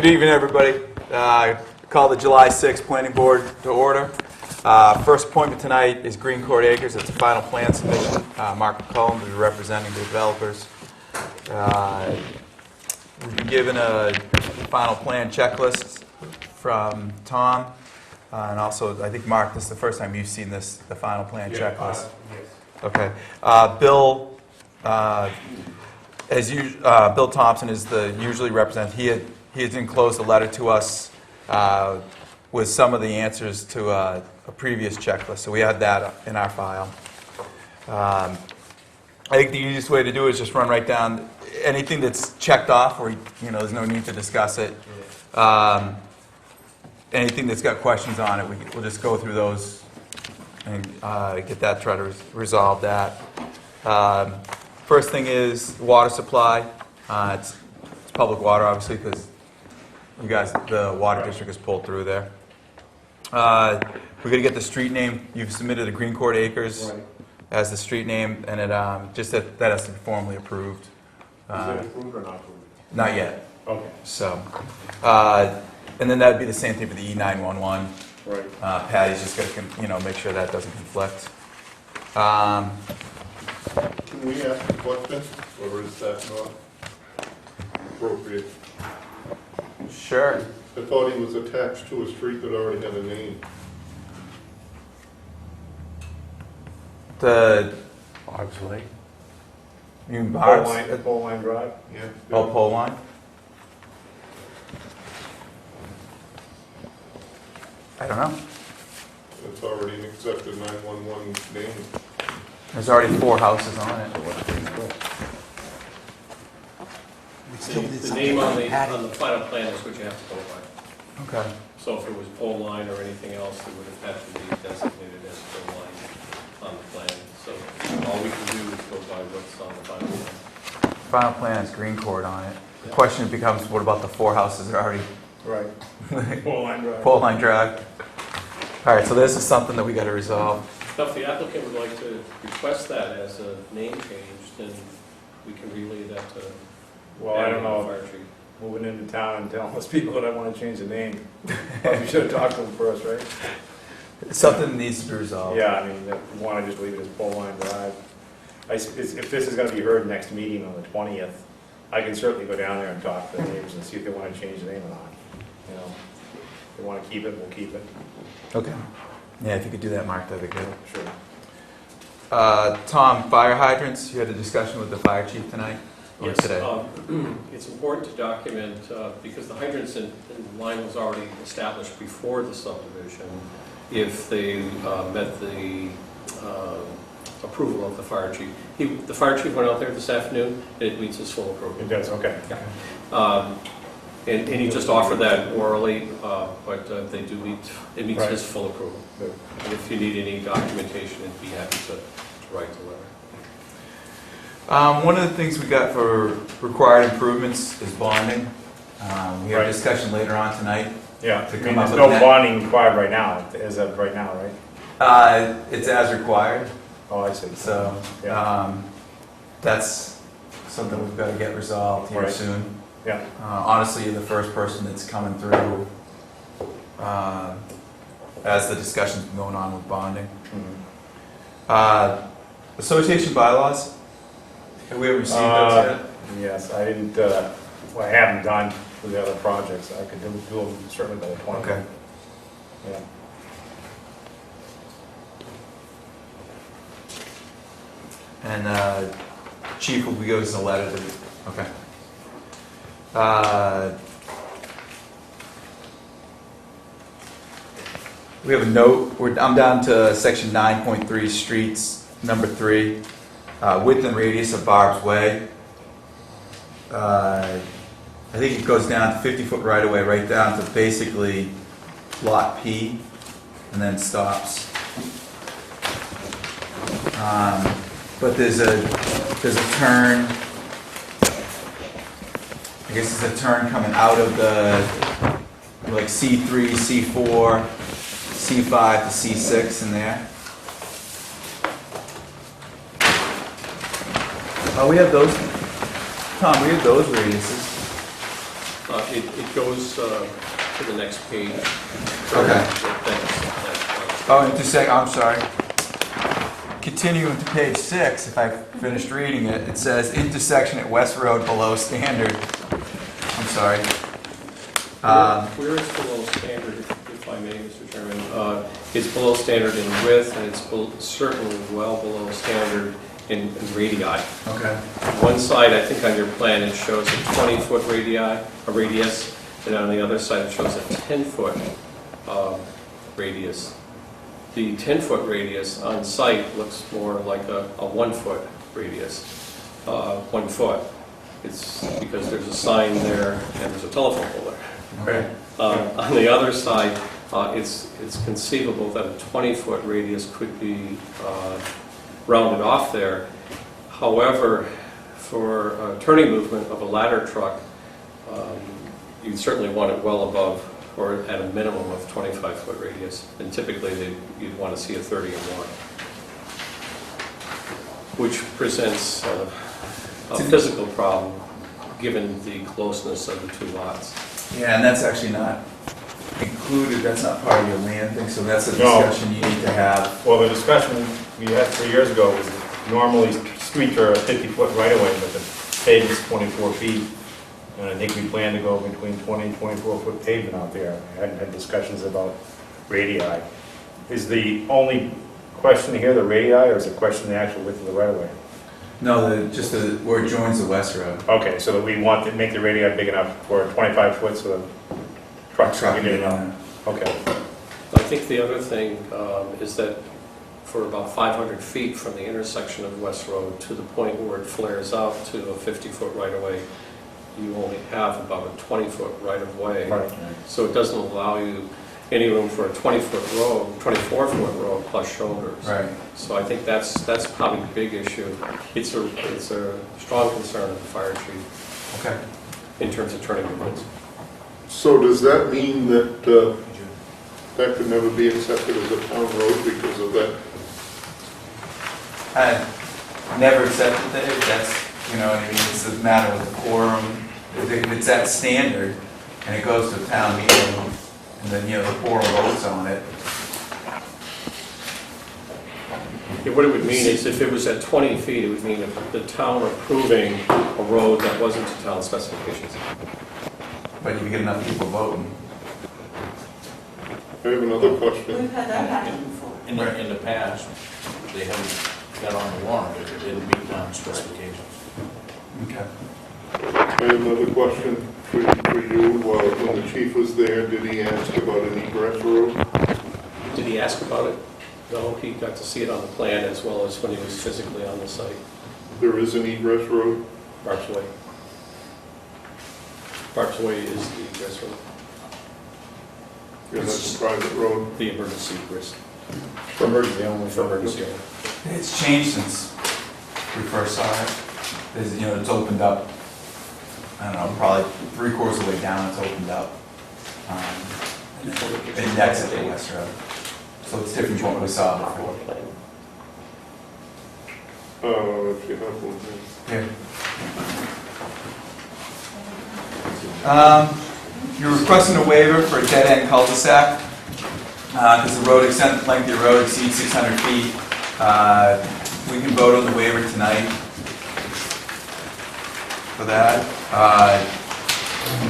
Good evening, everybody. Call the July 6th Planning Board to order. First appointment tonight is Green Court Acres. It's a final plan submission. Mark McCallum is representing the developers. We've been given a final plan checklist from Tom. And also, I think, Mark, this is the first time you've seen this, the final plan checklist. Yes. Okay. Bill, Bill Thompson is the usually representative. He had enclosed a letter to us with some of the answers to a previous checklist, so we had that in our file. I think the easiest way to do it is just run right down anything that's checked off, or there's no need to discuss it. Anything that's got questions on it, we'll just go through those and get that, try to resolve that. First thing is water supply. It's public water, obviously, because you guys, the water district is pulled through there. We're going to get the street name. You've submitted a Green Court Acres as the street name, and it just that has to be formally approved. Is it approved or not approved? Not yet. Okay. So, and then that would be the same thing for the E911. Right. Patty's just going to make sure that doesn't conflict. Can we ask a question, or is that not appropriate? Sure. I thought he was attached to a street that already had a name. Bob's Lake. You mean Barb's? Pole Line Drive? Yeah. Oh, pole line? I don't know. It's already an accepted 911 name. There's already 4 houses on it. The name on the final plan is what you have to go by. Okay. So if it was pole line or anything else, it would have had to be designated as pole line on the plan. So all we can do is go by what's on the final plan. Final plan has Green Court on it. The question becomes, what about the 4 houses that are already Right. Pole Line Drive. pole line drive? All right, so this is something that we got to resolve. Now, if the applicant would like to request that as a name change, then we can relay that to Well, I don't know, fire chief. moving into town and telling those people that I want to change the name. Probably should have talked to them first, right? It's something that needs to be resolved. Yeah, I mean, if you want to just leave it as Pole Line Drive. If this is going to be heard next meeting on the 20th, I can certainly go down there and talk to the neighbors and see if they want to change the name or not. If they want to keep it, we'll keep it. Okay. Yeah, if you could do that, Mark, that'd be good. Sure. Tom, fire hydrants, you had a discussion with the fire chief tonight? Or Yes, today? it's important to document, because the hydrants in line was already established before the subdivision, if they met the approval of the fire chief. The fire chief went out there this afternoon, and it meets his full approval. It does, okay. And he just offered that orally, but they do meet, it meets his full approval. Good. And if you need any documentation, I'd be happy to write the letter. One of the things we got for required improvements is bonding. We have a discussion later on tonight. Yeah, To I come mean, up there's with no that. bonding required right now, as of right now, right? It's as required, Oh, I see. so that's something we've got to get resolved here Right. soon. Yeah. Honestly, you're the first person that's coming through as the discussion's been going on with bonding. Mhm. Association bylaws, have we ever received those yet? Yes, I didn't, well, I haven't done with the other projects. I could do them certainly by the 20th. Okay. Yeah. And chief will be giving us a letter to, okay. We have a note, I'm down to section 9.3, streets, number 3, width and radius of Barb's Way. I think it goes down to 50-foot right-of-way, right down to basically lot P, and then stops. But there's a turn, I guess there's a turn coming out of the, like C3, C4, C5 to C6 in there. Oh, we have those, Tom, we have those radiuses. It goes to the next page. Okay. That's, Oh, I'm sorry. Continuing to page 6, if I finished reading it, it says intersection at West Road below standard. I'm sorry. Where is below standard, if I may, Mr. Chairman? It's below standard in width, and it's certainly well below standard in radii. Okay. One side, I think on your plan, it shows a 20-foot radius, and on the other side, it shows a 10-foot radius. The 10-foot radius on site looks more like a 1-foot radius, 1 foot. It's because there's a sign there and there's a telephone pole there. Okay. On the other side, it's conceivable that a 20-foot radius could be rounded off there. However, for turning movement of a ladder truck, you'd certainly want it well above, or at a minimum of 25-foot radius. And typically, you'd want to see a 30 or more, which presents a physical problem given the closeness of the two lots. Yeah, and that's actually not included, that's not part of your land thing, so that's a No. discussion you need to have. Well, the discussion we had 3 years ago was that normally streets are a 50-foot right-of-way, but the pavement's 24 feet. And I think we plan to go between 20 and 24-foot pavement out there. I hadn't had discussions about radii. Is the only question here the radii, or is the question the actual width of the right-of-way? No, just where it joins the West Road. Okay, so that we want to make the radii big enough for 25 foot so the trucks can get in on it. Okay. I think the other thing is that for about 500 feet from the intersection of West Road to the point where it flares out to a 50-foot right-of-way, you only have about a 20-foot right-of-way. Right. So it doesn't allow you any room for a 20-foot road, 24-foot road plus shoulders. Right. So I think that's probably the big issue. It's a strong concern of the fire chief Okay. in terms of turning movements. So does that mean that that could never be accepted as a town road because of that? I never accepted that, that's, you know, I mean, it's a matter of the quorum. If it's at standard and it goes to a town meeting, and then, you know, the quorum votes on it. Yeah, what it would mean is if it was at 20 feet, it would mean if the town approving a road that wasn't to town specifications. But you get enough people voting. I have another question. We've had that happen before. In the past, they haven't got on the warrant if it didn't meet town specifications. Okay. I have another question for you. When the chief was there, did he ask about an egress road? Did he ask about it? No, he got to see it on the plan as well as when he was physically on the site. There is an egress road? Barks Way. Barks Way is the egress road, Yeah, that's a private road. the emergency egress, For emergency only. for emergency only. It's changed since we first saw it. There's, you know, it's opened up, I don't know, probably 3/4 of the way down, it's opened up. And that's at the West Road. So it's different from what we saw before. Oh, if you have one there. Here. You're requesting a waiver for a dead-end cul-de-sac, because the road extent, length of the road exceeds 600 feet. We can vote on the waiver tonight for that.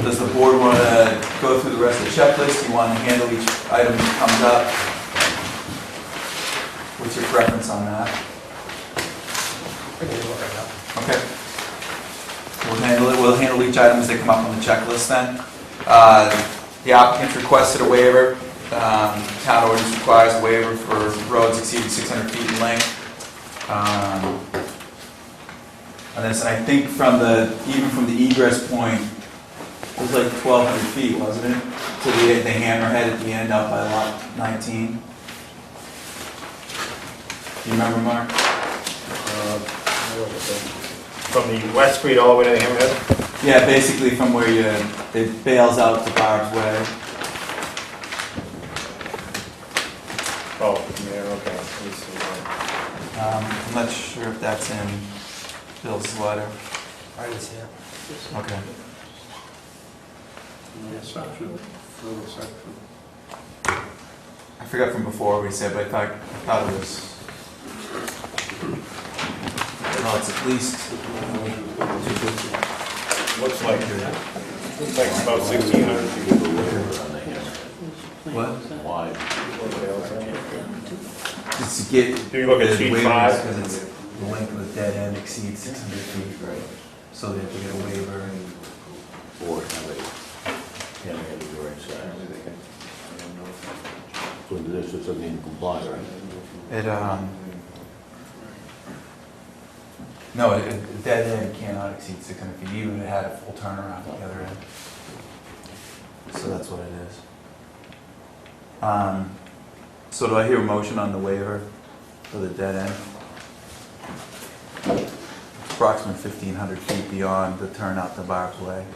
Does the board want to go through the rest of the checklist? Do you want to handle each item that comes up? What's your preference on that? Okay. We'll handle each item as they come up on the checklist then. The applicant's requested a waiver. Town ordinance requires a waiver for roads exceeding 600 feet in length. And this, I think even from the egress point, it was like 1,200 feet, wasn't it? To the hammerhead at the end out by lot 19. Do you remember, Mark? From the West Street all the way to the Hammerhead? Yeah, basically from where it bails out to Barb's Way. Oh, yeah, okay. Let me see. I'm not sure if that's in Bill's letter. I didn't see it. Okay. Section, further section. I forgot from before we said, but I thought it was, no, it's at least, Looks like it's about 1,600 feet. what? Why? Just to get Do you look at the sheet waivers, 5? because it's the length of the dead end exceeds 600 feet, right? So they have to get a waiver and. Or have a, can have a direct side. So this doesn't even comply, right? It, no, a dead end cannot exceed 600 feet, even if it had a full turnaround at the other end. So that's what it is. So do I hear a motion on the waiver for the dead end? Approximately 1,500 feet beyond the turnout to Barb's Way.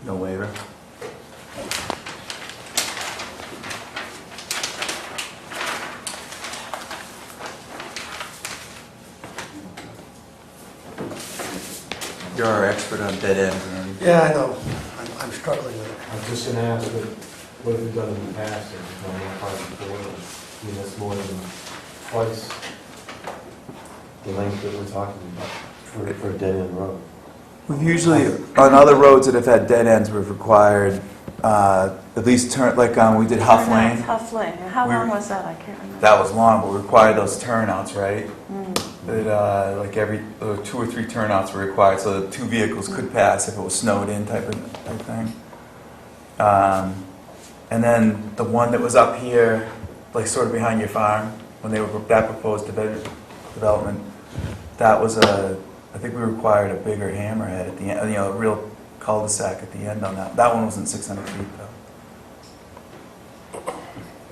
No waiver? You're our expert on dead ends, man. Yeah, I know. I'm struggling with it. I was just gonna ask, what have we done in the past, and we've done one part before, I mean, that's more than twice the length that we're talking about for a dead-end road. We've usually, on other roads that have had dead ends, we've required at least turn, like we did Huff Lane. Huff Lane. How We- long was that? I can't remember. That was long, but we required those turnouts, right? Mm. That like every 2 or 3 turnouts were required, so that 2 vehicles could pass if it was snowed in type thing. And then the one that was up here, like sort of behind your farm, when they were that proposed development, that was I think we required a bigger hammerhead at the end, a real cul-de-sac at the end on that. That one wasn't 600 feet though.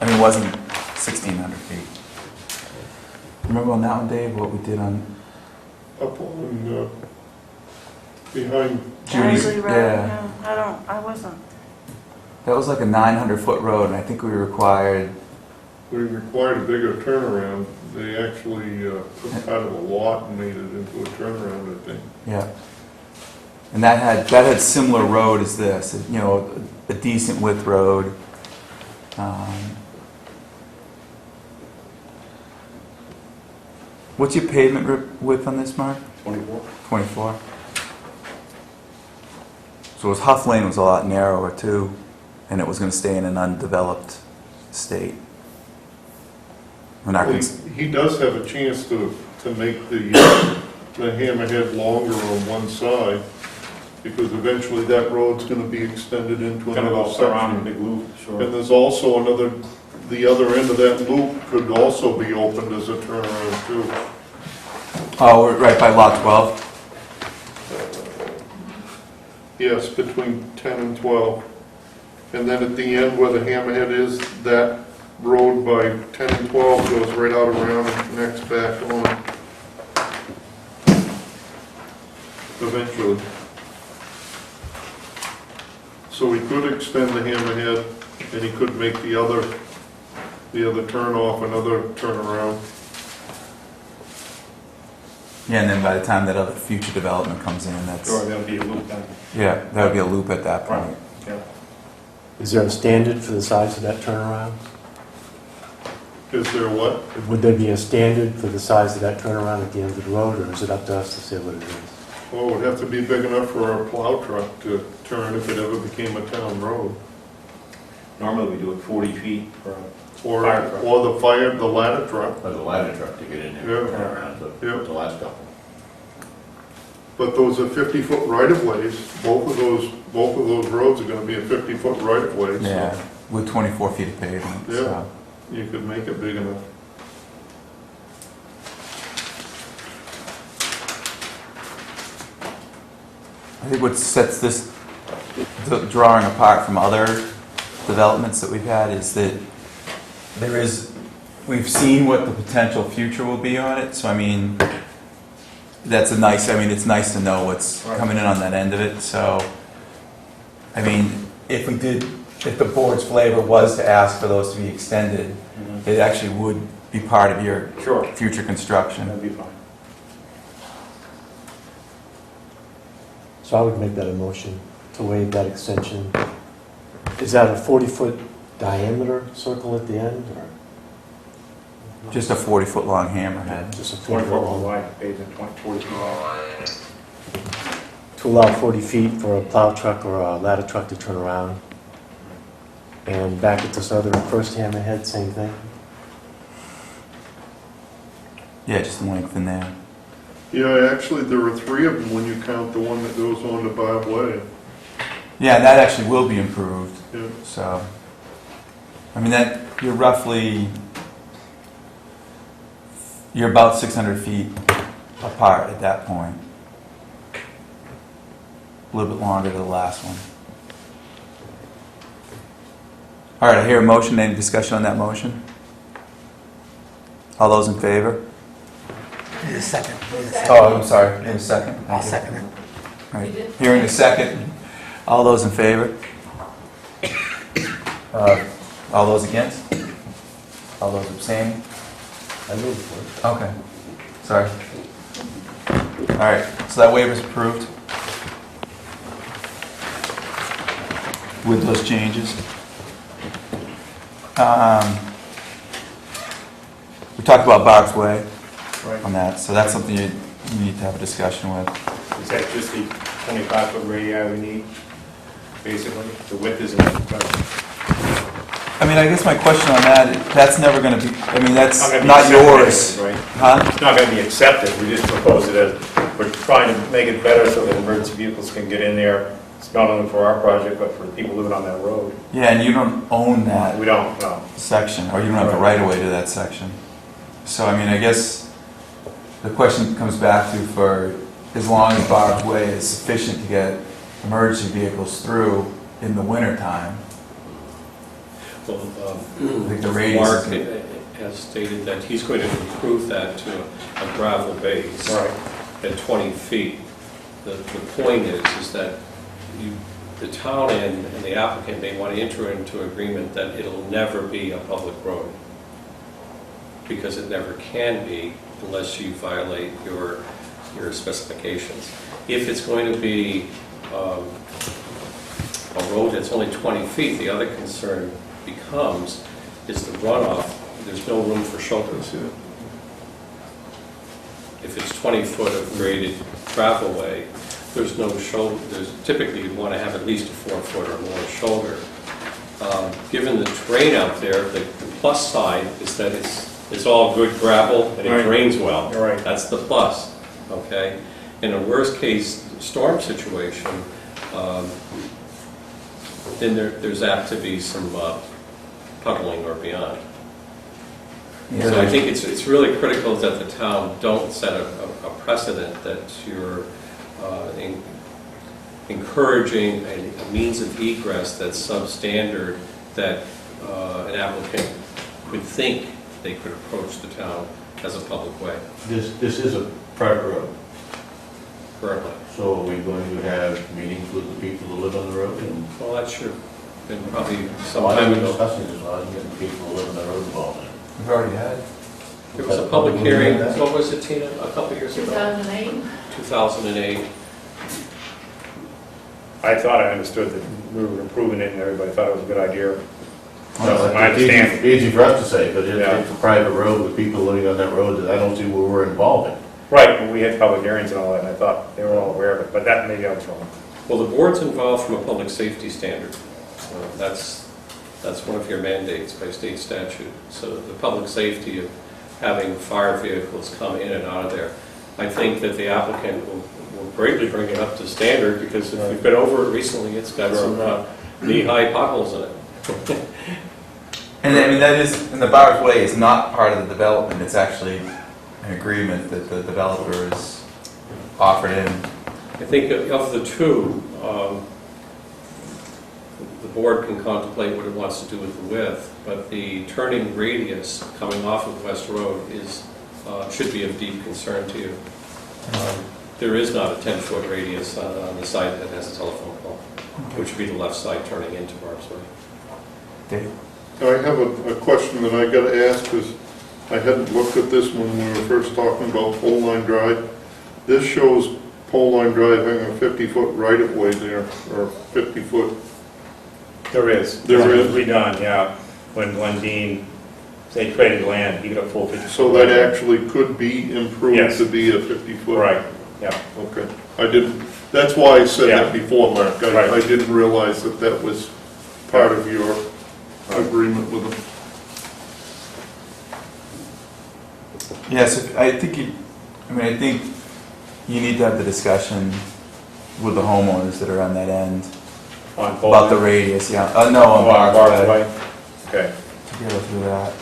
I mean, it wasn't 1,600 feet. Remember on that one, Dave, what we did on Up on, behind, Judy's? Angley Road? Yeah, No, I wasn't. that was like a 900-foot road, and I think we required. we required a bigger turnaround. They actually took out of a lot and made it into a turnaround, I think. Yeah. And that had similar road as this, a decent width road. What's your pavement width on this, Mark? 24? 24. So Huff Lane was a lot narrower too, and it was going to stay in an undeveloped state. We're not Well, gonna, he does have a chance to make the hammerhead longer on one side, because eventually that road's gonna be extended into Gonna another go around a section. big loop, sure. And there's also the other end of that loop could also be opened as a turnaround too. oh, we're right by lot 12. Yes, between 10 and 12. And then at the end where the hammerhead is, that road by 10 and 12 goes right out around and connects back on. Eventually. So he could extend the hammerhead, and he could make the other turn off, another turnaround. Yeah, and then by the time that other future development comes in, that's, Sure, there'll be a loop then. yeah, that would be a loop at that point. Yeah. Is there a standard for the size of that turnaround? Is there what? Would there be a standard for the size of that turnaround at the end of the road, or is it up to us to say what it is? Well, it would have to be big enough for a plow truck to turn if it ever became a town road. Normally we do it 40 feet for a Or, fire truck. or the ladder truck. Or the ladder truck to get in there, Yeah. turn around, Yeah. the last couple. But those are 50-foot right-of-ways. Both of those roads are gonna be a 50-foot right-of-way. so Yeah, with 24 feet of pavement, Yeah. so. You could make it big enough. I think what sets this drawing apart from other developments that we've had is that there is we've seen what the potential future will be on it, so I mean, that's a nice, I mean, it's nice to know what's Right. coming in on that end of it, so, I mean, if the board's flavor was to ask for those to be extended, it actually would be part of your Sure, future construction. that'd be fine. So I would make that a motion to waive that extension. Is that a 40-foot diameter circle at the end, or Just a 40-foot long hammerhead. just a 20 40-foot foot long? wide, pavement, 40 feet wide. To allow 40 feet for a plow truck or a ladder truck to turn around. And back at this other first hammerhead, same thing? Yeah, just length in there. Yeah, actually, there were 3 of them when you count the one that goes on to Bob Way. Yeah, and that actually will be improved, Yeah. so, I mean, that, you're roughly, you're about 600 feet apart at that point. A little bit longer to the last one. All right, I hear a motion. Any discussion on that motion? All those in favor? Need a second. Need a second. Oh, I'm sorry, need a second? I'll Thank you. second it. All right, hearing a second. All those in favor? All those against? All those abstaining? I moved for it. Okay, sorry. All right, so that waiver's approved with those changes. We talked about Barb's Way Right. on that, so that's something you need to have a discussion with. Is that just the 25-foot radii we need, basically? The width isn't a question. I mean, I guess my question on that, that's never gonna be, I mean, that's Not gonna be not accepted yours. anyways, right? Huh? It's not gonna be accepted, we just propose it as, we're trying to make it better so that emergency vehicles can get in there. It's not only for our project, but for people living on that road. Yeah, and you don't own that We don't, no. section, or you don't have the right of way to that section. So, I mean, I guess the question comes back to for, as long as Barb's Way is sufficient to get emergency vehicles through in the wintertime, Well, I think the radius Mark is... has stated that he's going to improve that to a gravel base Right. at 20 feet. The point is that the town and the applicant may want to enter into agreement that it'll never be a public road, because it never can be unless you violate your specifications. If it's going to be a road that's only 20 feet, the other concern becomes is the runoff. There's no room for shoulders. If it's 20 foot of graded gravel way, there's no shoulder. Typically you'd want to have at least a 4 foot or more shoulder. Given the terrain out there, the plus side is that it's all good gravel and it Right. drains well. You're right. That's the plus, okay? In a worst case storm situation, then there's apt to be some puddling or beyond. So I think it's really critical that the town don't set a precedent that you're encouraging a means of egress that's substandard, that an applicant would think they could approach the town as a public way This is a private road, currently. so are we going to have meetings with the people who live on the road? And Well, that should have been probably some I time am ago. discussing this, I was getting people who live on the road involved in it. We've already had. There was a public hearing, what was it, Tina, a couple years ago? 2008? 2008. I thought I understood that we were improving it and everybody thought it was a good idea. Well, I it's easy- understand. easy for us to say, but Yeah. it's a private road with people living on that road that I don't see where we're involving. Right, and we had public hearings and all that, and I thought they were all aware of it, but that, maybe I was wrong. Well, the board's involved from a public safety standard. That's one of your mandates by state statute. So the public safety of having fire vehicles come in and out of there. I think that the applicant will greatly bring it up to standard, because if you've been over it recently, it's got some knee-high potholes in it. And I mean, that is, and the Barb's Way is not part of the development, it's actually an agreement that the developer is offered in. I think of the two, the board can contemplate what it wants to do with the width, but the turning radius coming off of West Road is, should be of deep concern to you. There is not a 10-foot radius on the side that has a telephone pole, which would be the left side turning into Barb's Way. Dave? I have a question that I gotta ask, because I hadn't looked at this when we were first talking about Pole Line Drive. This shows Pole Line Drive having a 50-foot right-of-way there, or 50-foot. There is. There is. Redone, yeah. When Dean, they traded land, he got a full 50. So that actually could be improved Yes. to be a 50-foot? Right, yeah. Okay. I didn't, that's why I said that Yeah. before, Mark. Right. I didn't realize that that was part of your agreement with them. Yes, I think I think you need to have the discussion with the homeowners that are on that end On Pole about the Line? radius, yeah. No, on Oh, on Barb's Way. Way? Okay. To go through that.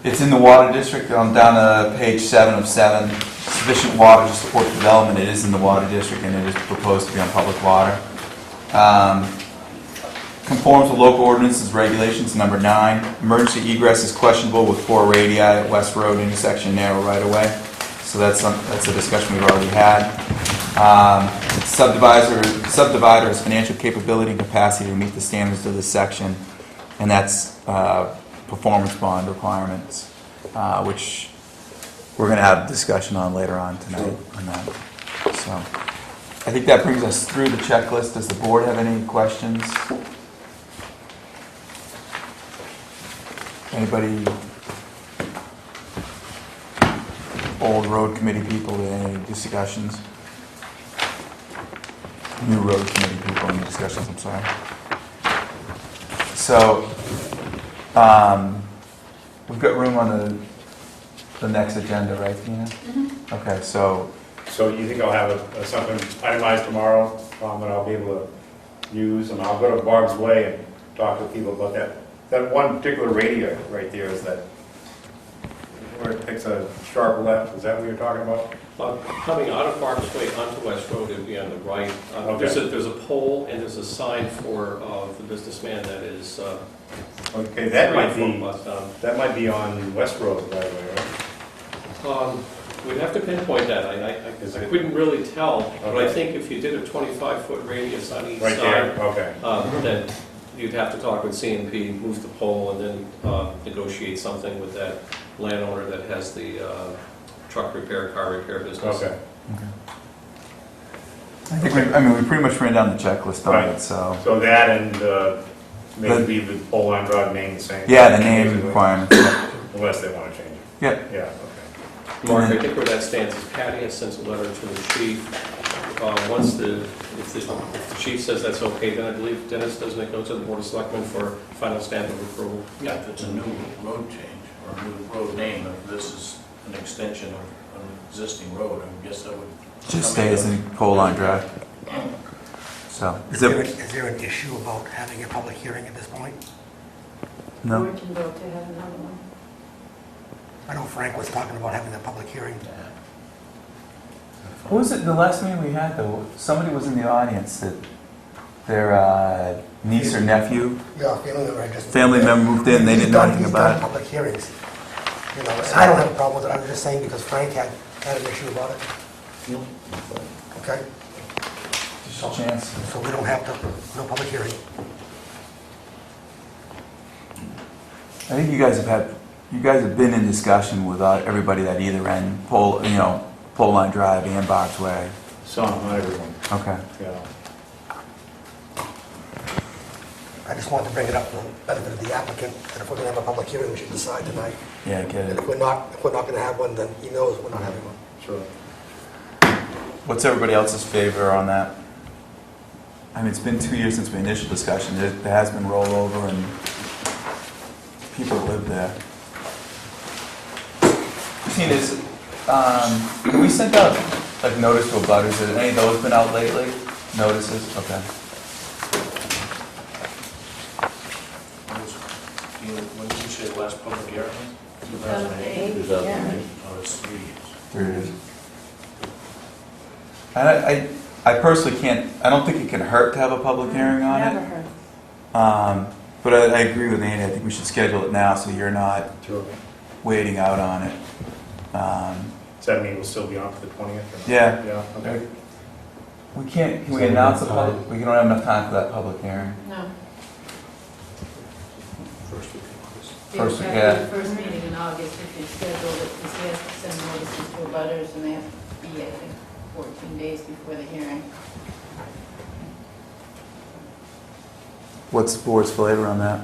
It's in the water district, down to page 7 of 7. Sufficient water to support development. It is in the water district and it is proposed to be on public water. Conforms with local ordinances regulations, number 9. Emergency egress is questionable with 4 radii at West Road intersection narrow right away. So that's a discussion we've already had. Subdivider has financial capability and capacity to meet the standards of this section, and that's performance bond requirements, which we're going to have discussion on later on tonight on that. So I think that brings us through the checklist. Does the board have any questions? Anybody, old road committee people, any discussions? New road committee people, any discussions, I'm sorry. So, we've got room on the next agenda, right, Tina? Mm-hmm. Okay, so, So you think I'll have something itemized tomorrow that I'll be able to use, and I'll go to Barb's Way and talk to people about that. That one particular radio right there is that, where it takes a sharp left, is that what you're talking about? Coming out of Barb's Way onto West Road, it would be on the right. Okay. There's a pole and there's a sign for the businessman that is Okay, 3 that or might 4 be, blocks down. that might be on West Road right away, right? We'd have to pinpoint that. I couldn't really tell, but I Okay. think if you did a 25-foot radius on each Right there, side, okay. then you'd have to talk with CNP, move the pole, and then negotiate something with that landowner that has the truck repair, car repair business. Okay. I think we pretty much ran down the checklist on Right. it, so. So that and maybe the pole line drive name the same? Yeah, the name basically, requirements. Unless they want to change it. Yeah, Yeah, okay. Mark, I think where that stands is Patty has sent a letter to the chief. If the chief says that's okay, then I believe, Dennis, doesn't it go to the Board of Selectmen for final stamp of approval? Yeah, if it's a new road change or a new road name, if this is an extension of an existing road, I guess that would. just stays in Pole Line Drive. So, Is there an issue about having a public hearing at this point? no? We can go to have another one. I know Frank was talking about having a public hearing. What was it, the last meeting we had though, somebody was in the audience that their niece or nephew, Yeah, family member moved in, they didn't know anything about it. Public hearings. You know, and I don't have a problem with it, I was just saying because Frank had an issue about it. Okay, Just a chance. so we don't have to, no public hearing. I think you guys have been in discussion with everybody at either end, Pole Line Drive and Barb's Way. Some, not everyone, Okay. yeah. I just wanted to bring it up for the benefit of the applicant, and if we're gonna have a public hearing, we should decide tonight. Yeah, I get And it. if we're not gonna have one, then he knows we're not having one. Sure. What's everybody else's favor on that? I mean, it's been 2 years since the initial discussion. There has been rollover and people live there. Christine, we sent out like notice to abutters. Have any of those been out lately? Notices? Okay. When did you say the last public hearing? 2008, 2008. yeah. Oh, it's 3 years. There it is. And I I personally can't, I don't think it can hurt to have a public hearing on Never it. heard. But I agree with Andy, I think we should schedule it now so you're not Sure. waiting out on it. Does that mean we'll still be on for the 20th? or not? Yeah. Yeah, okay. We can't, can we So we announce the have public, time. we don't have enough time for that public hearing. No. First week of August. First, After yeah. the first meeting in August, if you schedule it, because he has to send notices to abutters, and they have to be, I think, 14 days before the hearing. What's the board's flavor on that?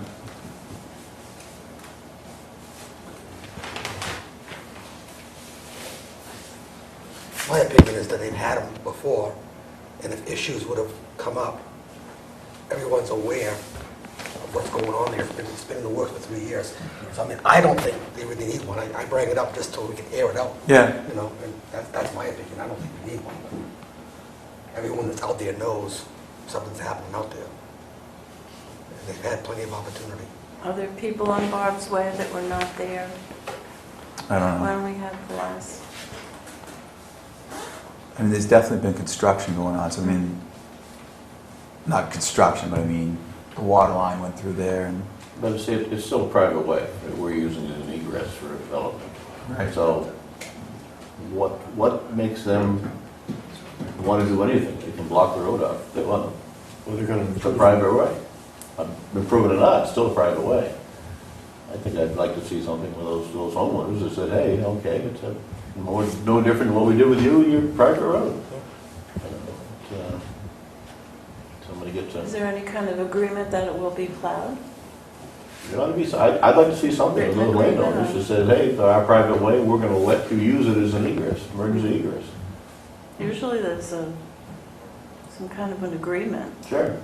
My opinion is that they've had them before, and if issues would have come up, everyone's aware of what's going on there. It's been in the works for 3 years. So, I mean, I don't think they really need one. I bring it up just so we can air it out, Yeah, you know, and that's my opinion. I don't think we need one. Everyone that's out there knows something's happening out there. And they've had plenty of opportunity. Are there people on Barb's Way that were not there I don't know. when we had the last? I mean, there's definitely been construction going on, so I mean, not construction, but I mean, the water line went through there and. But it's still a private way that we're using as an egress for development. Right. So what makes them want to do anything? They can block the road off if they want. Well, they're gonna. It's a private way. Improve it or not, it's still a private way. I think I'd like to see something with those homeowners that said, hey, okay, it's no different than what we did with you, your private road. Somebody gets Is a, there any kind of agreement that it will be plowed? there ought to be, I'd like to see something with those landowners that says, hey, it's our private way, we're gonna let you use it as an egress, emergency egress. Usually there's some kind of an agreement. Sure.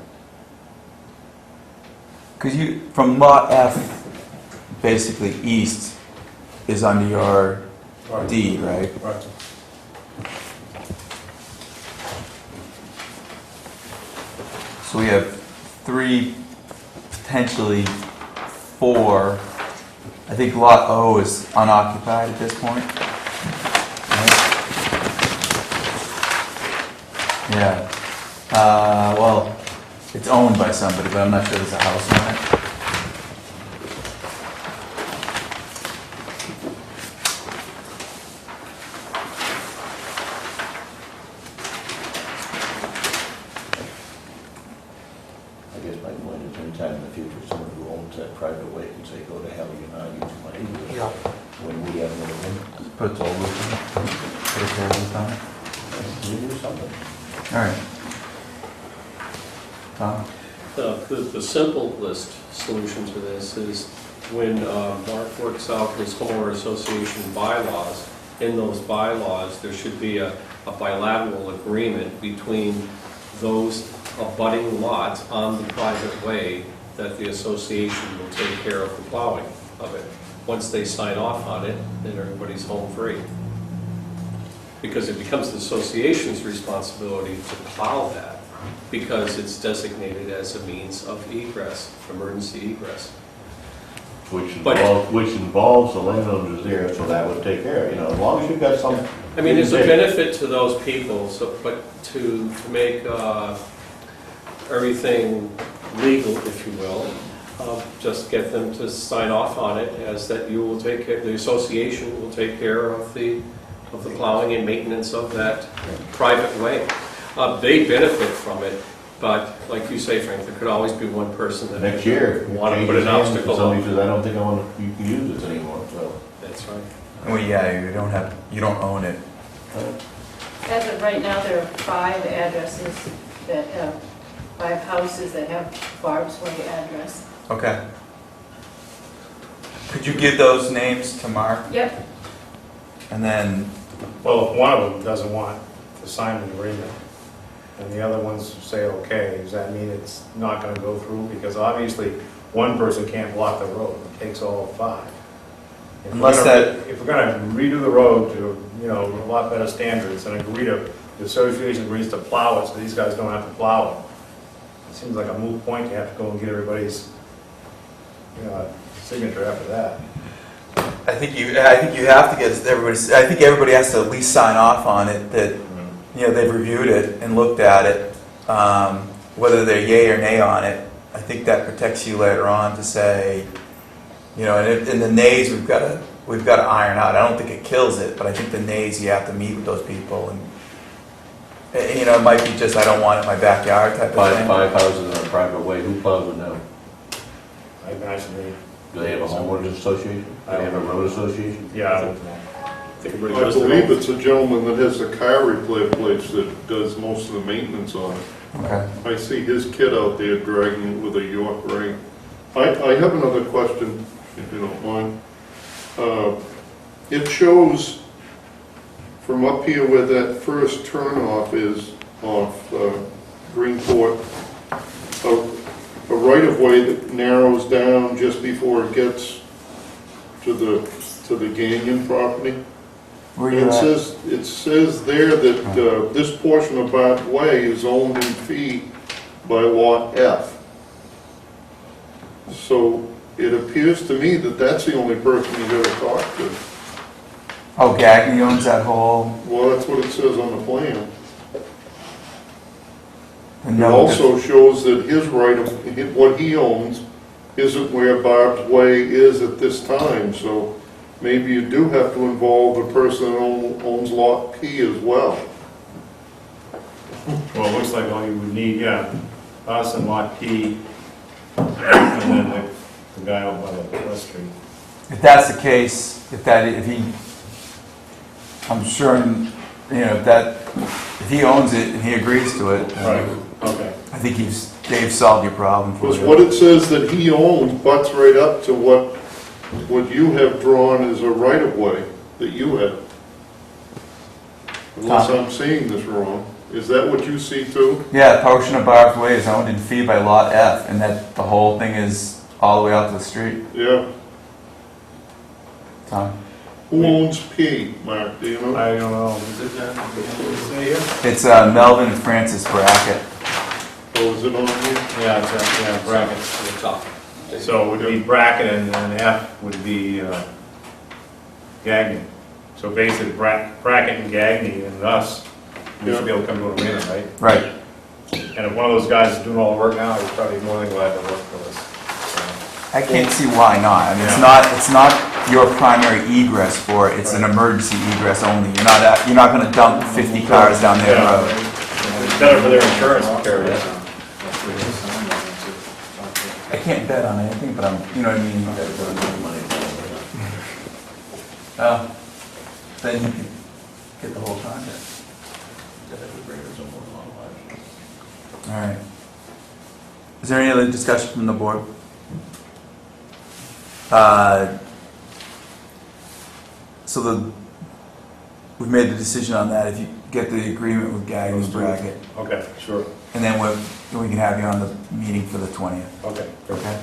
Because you, from lot F, basically east is under your deed, right? Right. So we have 3, potentially 4. I think lot O is unoccupied at this point. Right? Yeah. Well, it's owned by somebody, but I'm not sure there's a house on it. I guess my point is anytime in the future, someone who owns that private way can say, go to hell, you're not using my egress. Yeah. When we have no agreement, Put its old roof in it. Put its old roof on it. we do something. All right. Tom? The simplest solution to this is when Mark works out his homeowner association bylaws, in those bylaws, there should be a bilateral agreement between those abutting lots on the private way that the association will take care of the plowing of it. Once they sign off on it, then everybody's home free. Because it becomes the association's responsibility to plow that, because it's designated as a means of egress, emergency egress. Which But- involves the landowners there, so that would take care of, as long as you've got some. I mean, there's a benefit to those people, but to make everything legal, if you will, just get them to sign off on it as that you will take care, the association will take care of the plowing and maintenance of that private way. They benefit from it, but like you say, Frank, there could always be one person that. Next year. Want to put an obstacle Somebody up. says, I don't think you can use this anymore, so. That's right. Well, yeah, you don't own it. As of right now, there are 5 addresses that have, 5 houses that have Barb's Way address. Okay. Could you give those names to Mark? Yep. And then, Well, if one of them doesn't want to sign an agreement, and the other ones say, okay, does that mean it's not gonna go through? Because obviously, one person can't block the road, it takes all 5. If we're Unless gonna- that- If we're gonna redo the road to, a lot better standards and agree to, the association agrees to plow it, so these guys don't have to plow it. It seems like a moot point to have to go and get everybody's, signature after that. I think you have to get everybody, I think everybody has to at least sign off on it that they've reviewed it and looked at it, whether they're yay or nay on it, I think that protects you later on to say, and the nays we've got to iron out. I don't think it kills it, but I think the nays, you have to meet with those people, and it might be just I don't want it in my backyard type of thing. Five houses on a private way, who plows it now? I imagine they, Do they have a homeowners association? Do they have a road association? yeah, I don't know. I think everybody I does their believe own. it's a gentleman that has a car repair place that does most of the maintenance on it. Okay. I see his kid out there dragging it with a York rake. I have another question, if you don't mind. It shows from up here where that first turnoff is off Greenport, a right-of-way that narrows down just before it gets to the Gagnon property. Where And you it at? says there that this portion of Bart Way is owned in fee by Lot F. So it appears to me that that's the only person you gotta talk to. Oh, Gagny owns that whole. Well, that's what it says on the plan. It No, also shows that his right of, what he owns isn't where Barb's Way is at this time, so maybe you do have to involve the person that owns Lot P as well. Well, it looks like all you would need, us and Lot P, and then the guy out by the West Street. If that's the case, I'm sure, if he owns it and he agrees to it, Right, okay. I think they've solved your problem for Because you. what it says that he owns butts right up to what you have drawn as a right-of-way that you have. Unless I'm seeing this wrong. Is that what you see too? Yeah, a portion of Barb's Way is owned in fee by Lot F, and that the whole thing is all the way out to the street. Yeah. Tom? Who owns P, Mark, do you know? I don't know, is it that, what does it say here? It's Melvin and Francis Brackett. Oh, is it on here? Yeah, it's, brackets. To the top. So it would be bracket and then F would be Gagnon. So basically bracket and Gagnon and us, we should be able to come to an agreement, right? Right. And if one of those guys is doing all the work now, he's probably more than glad to work for us. I can't see why not. I mean, it's not your primary egress for it. It's an emergency egress only. You're not going to dump 50 cars down their road. It's better for their insurance to carry that. I can't bet on anything, but you know what I mean? Then you can get the whole contract. All right. Is there any other discussion from the board? We've made the decision on that. If you get the agreement with Gagnon and Brackett, Okay, sure. and then we can have you on the meeting for the 20th. Okay, Okay?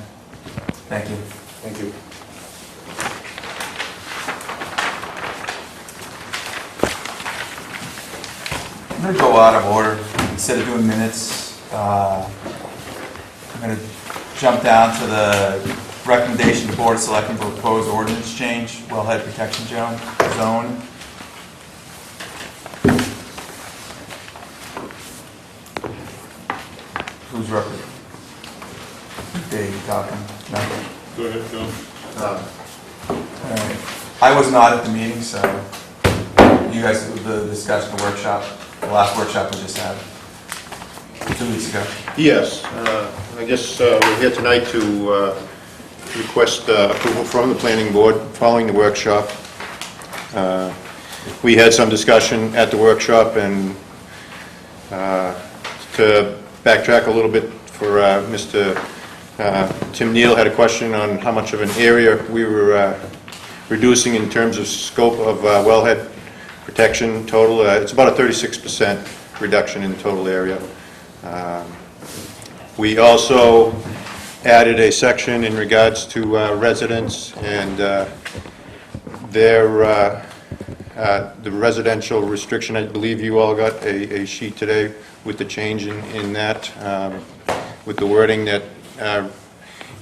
Thank you. thank you. I'm going to go out of order. Instead of doing minutes, I'm going to jump down to the recommendation to Board of Selectmen for proposed ordinance change, Wellhead Protection Zone. Who's representing? Dave, you talking? No? Go ahead, John. All right. I was not at the meeting, so you guys, the discussion, the workshop, the last workshop we just had 2 weeks ago. Yes, I guess we're here tonight to request approval from the planning board following the workshop. We had some discussion at the workshop, and to backtrack a little bit for Mr. Tim Neal had a question on how much of an area we were reducing in terms of scope of wellhead protection total. It's about a 36% reduction in total area. We also added a section in regards to residents and the residential restriction. I believe you all got a sheet today with the change in that, with the wording that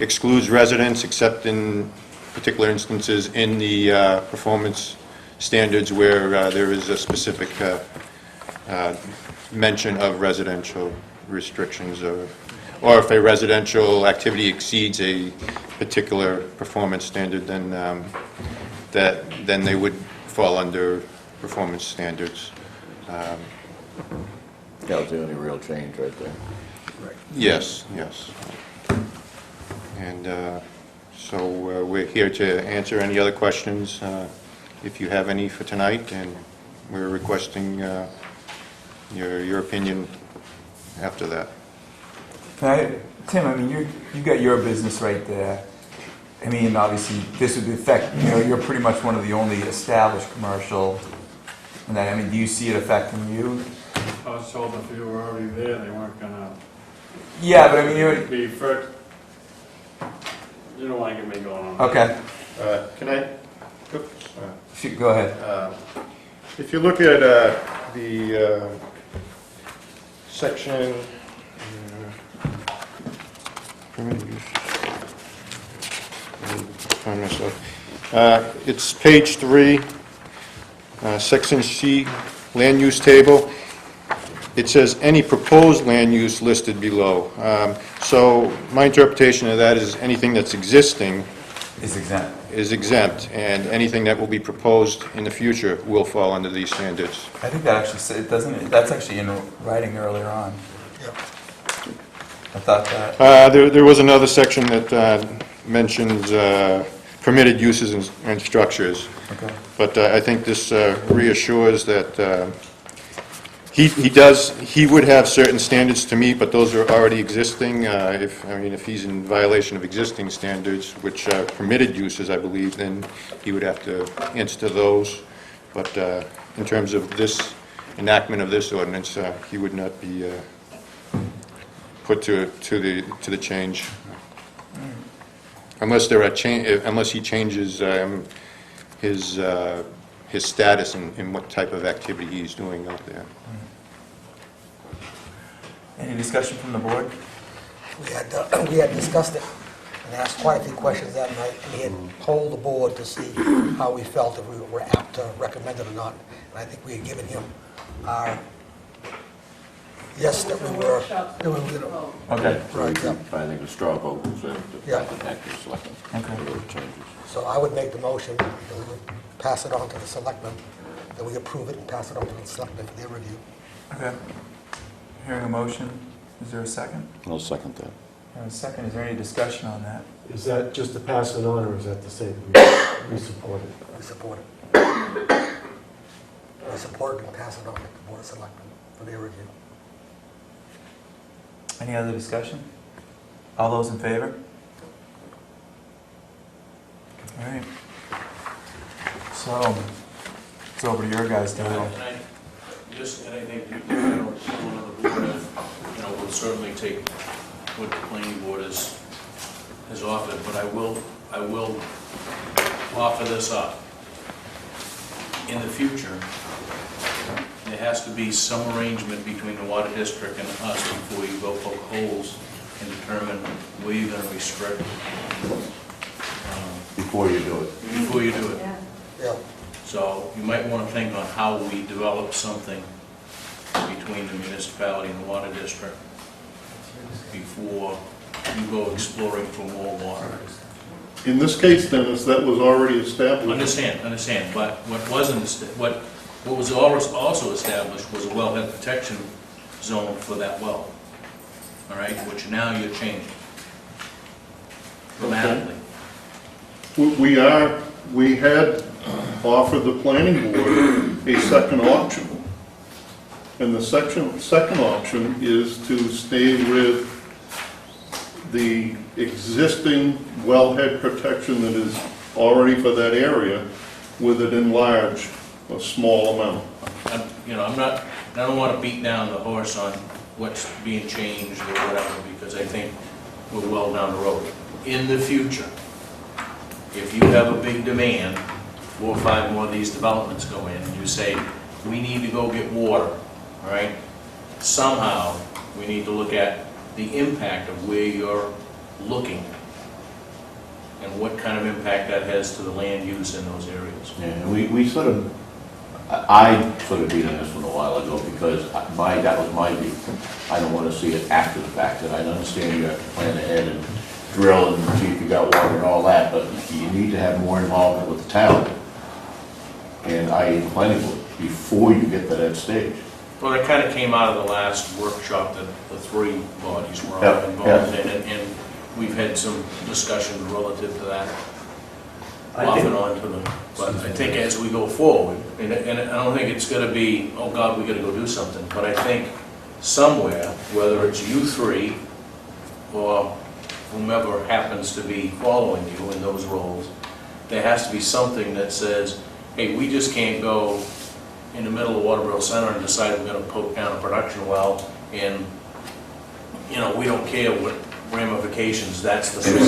excludes residents except in particular instances in the performance standards where there is a specific mention of residential restrictions, or if a residential activity exceeds a particular performance standard, then then they would fall under performance standards. That was the only real change right there. Yes, yes. And so we're here to answer any other questions, if you have any for tonight, and we're requesting your opinion after that. Tim, I mean, you got your business right there. I mean, obviously, this would affect, you're pretty much one of the only established commercial, and that, I mean, do you see it affecting you? I was told if you were already there, they weren't gonna Yeah, but I mean, you're, be first. You don't want to get me going on. okay, Can I? go ahead. If you look at the section, find myself. It's page 3, section C, land use table. It says any proposed land use listed below. So my interpretation of that is anything that's existing Is exempt. is exempt, and anything that will be proposed in the future will fall under these standards. I think that actually said, doesn't it, that's actually in writing earlier on. Yep. I thought that. There was another section that mentions permitted uses and structures, Okay. but I think this reassures that he would have certain standards to meet, but those are already existing. If he's in violation of existing standards, which are permitted uses, I believe, then he would have to answer to those. But in terms of this enactment of this ordinance, he would not be put to the change, unless there are unless he changes his status and what type of activity he's doing out there. Any discussion from the board? We had discussed it and asked quite a few questions that night, and we had polled the board to see how we felt, if we were apt to recommend it or not. And I think we had given him our yes, that we were going to. Okay. Right, yeah. I think the straw vote was to Yeah. contact the selectmen Okay. for those changes. So I would make the motion that we would pass it on to the selectmen, that we approve it and pass it on to the selectmen for their review. Okay. Hearing a motion, is there a second? I'll second that. A second, is there any discussion on that? Is that just to pass it on, or is that to say that we support it? We support it. We support it and pass it on to the board of selectmen for their review. Any other discussion? All those in favor? All right. So, it's over to your guys, Dale. And I think, someone on the board, will certainly take what the planning board has offered, but I will offer this up. In the future, there has to be some arrangement between the water district and us before you go poke holes and determine where you're going to restrict. Before you do it. Before you do it. Yeah. So you might want to think on how we develop something between the municipality and the water district before you go exploring for more water. In this case, Dennis, that was already established. Understand, but what was also established was a wellhead protection zone for that well, all right, which now you're changing dramatically. We had offered the planning board a second option. And the second option is to stay with the existing wellhead protection that is already for that area, with it enlarged a small amount. I don't want to beat down the horse on what's being changed or whatever, because I think we're well down the road. In the future, if you have a big demand, 4 or 5 more of these developments go in, and you say, we need to go get water, all right? Somehow, we need to look at the impact of where you're looking and what kind of impact that has to the land use in those areas. Yeah, and we sort of, I sort of beat on this one a while ago, because that was my view. I don't wanna see it after the fact, and I understand you have to plan ahead and drill and see if you got water and all that, but you need to have more involvement with the town and i.e. planning board before you get to that stage. Well, that kind of came out of the last workshop that the three bodies were all Yeah, involved in, and we've had some discussions relative to that, I off think- and on to the, but I think as we go forward, and I don't think it's gonna be, oh God, we gotta go do something, but I think somewhere, whether it's you three or whomever happens to be following you in those roles, there has to be something that says, hey, we just can't go in the middle of Waterboro Center and decide we're gonna poke down a production well, and, you know, we don't care what ramifications, that's the. And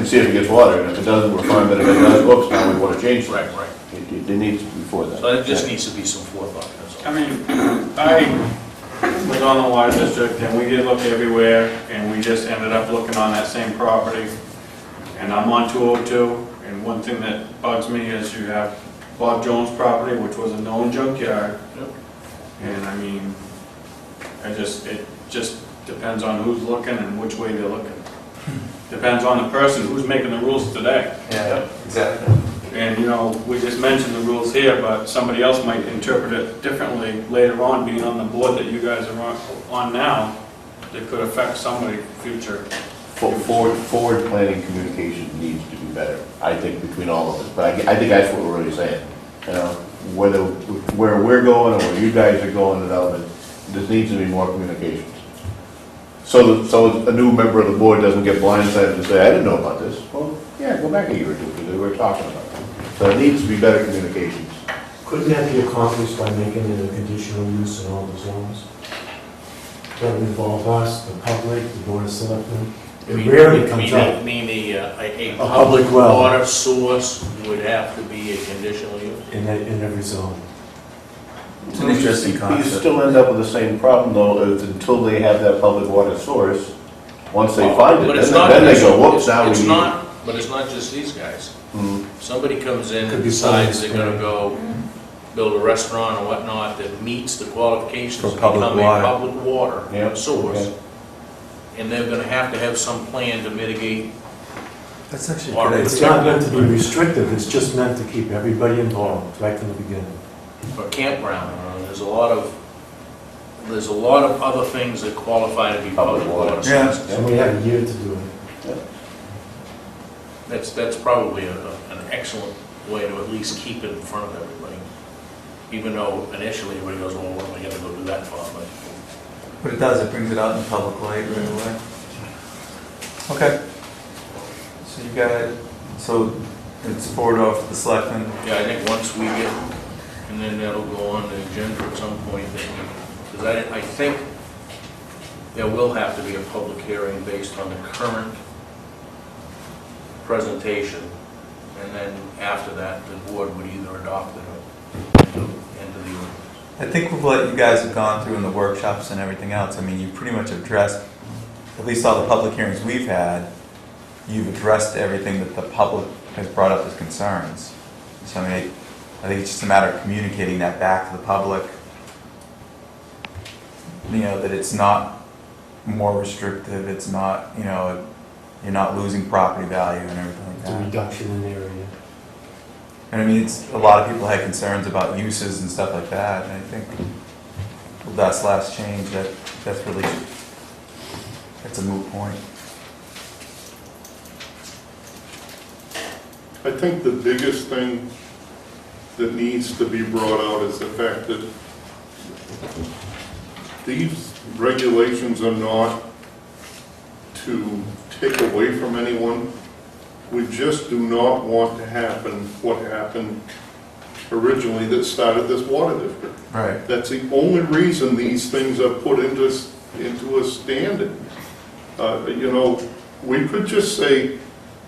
see if it gets water, and if it doesn't, we're fine, but if it does, whoops, now we wanna change it. Right. It needs to be before that. So there just needs to be some forethought, that's all. I mean, I was on the water district, and we did look everywhere, and we just ended up looking on that same property. And I'm on 202, and one thing that bugs me is you have Bob Jones' property, which was a known junkyard. Yep. And I mean, it just depends on who's looking and which way they're looking. Depends on the person who's making the rules today. Yeah, exactly. And, you know, we just mentioned the rules here, but somebody else might interpret it differently later on, being on the board that you guys are on now, that could affect somebody future. Forward planning communication needs to be better, I think, between all of us, but I think that's what we're really saying. You know, where we're going and where you guys are going in development, there needs to be more communications. So a new member of the board doesn't get blindsided and say, I didn't know about this. Well, yeah, go back a year or two, because we were talking about it. So it needs to be better communications. Couldn't that be accomplished by making it a conditional use in all the zones? That would involve us, the public, the board of selectmen. It rarely comes up. Meaning a public public well. water source would have to be a conditional use? In every zone. It's an interesting You concept. still end up with the same problem, though, until they have that public water source. Once they find it, But it's then they go, whoops, it's- now we it's need. not, but it's not just these guys. Mhm. Somebody comes in Could and be decides they're someone- gonna go build a restaurant or whatnot that meets the qualifications For to public become a water. public water Yeah, source. okay. And they're gonna have some plan to mitigate. That's actually a Water. good It's idea. not meant to be restrictive, it's just meant to keep everybody involved right from the beginning. For campground, there's a lot of other things that qualify to be public Public water. water Yeah. sources. And we have a year to do it. That's probably an excellent way to at least keep it in front of everybody. Even though initially everybody goes, well, what am I gonna go do that for? But it does, it brings it out in the public light right away. Okay. So you got, so it's forward off to the selectmen. Yeah, I think once we get, and then that'll go on the agenda at some point, because I think there will have to be a public hearing based on the current presentation, and then after that, the board would either adopt it or into the ordinance. I think with what you guys have gone through in the workshops and everything else, I mean, you pretty much addressed, at least all the public hearings we've had, you've addressed everything that the public has brought up as concerns. So I mean, I think it's just a matter of communicating that back to the public. You know, that it's not more restrictive, it's not, you know, you're not losing property value and everything like It's a that. reduction in area. And I mean, it's, a lot of people had concerns about uses and stuff like that, and I think with that last change, that's really, that's a moot point. I think the biggest thing that needs to be brought out is the fact that these regulations are not to take away from anyone. We just do not want to happen what happened originally that started this water district. Right. That's the only reason these things are put into a standard. You know, we could just say,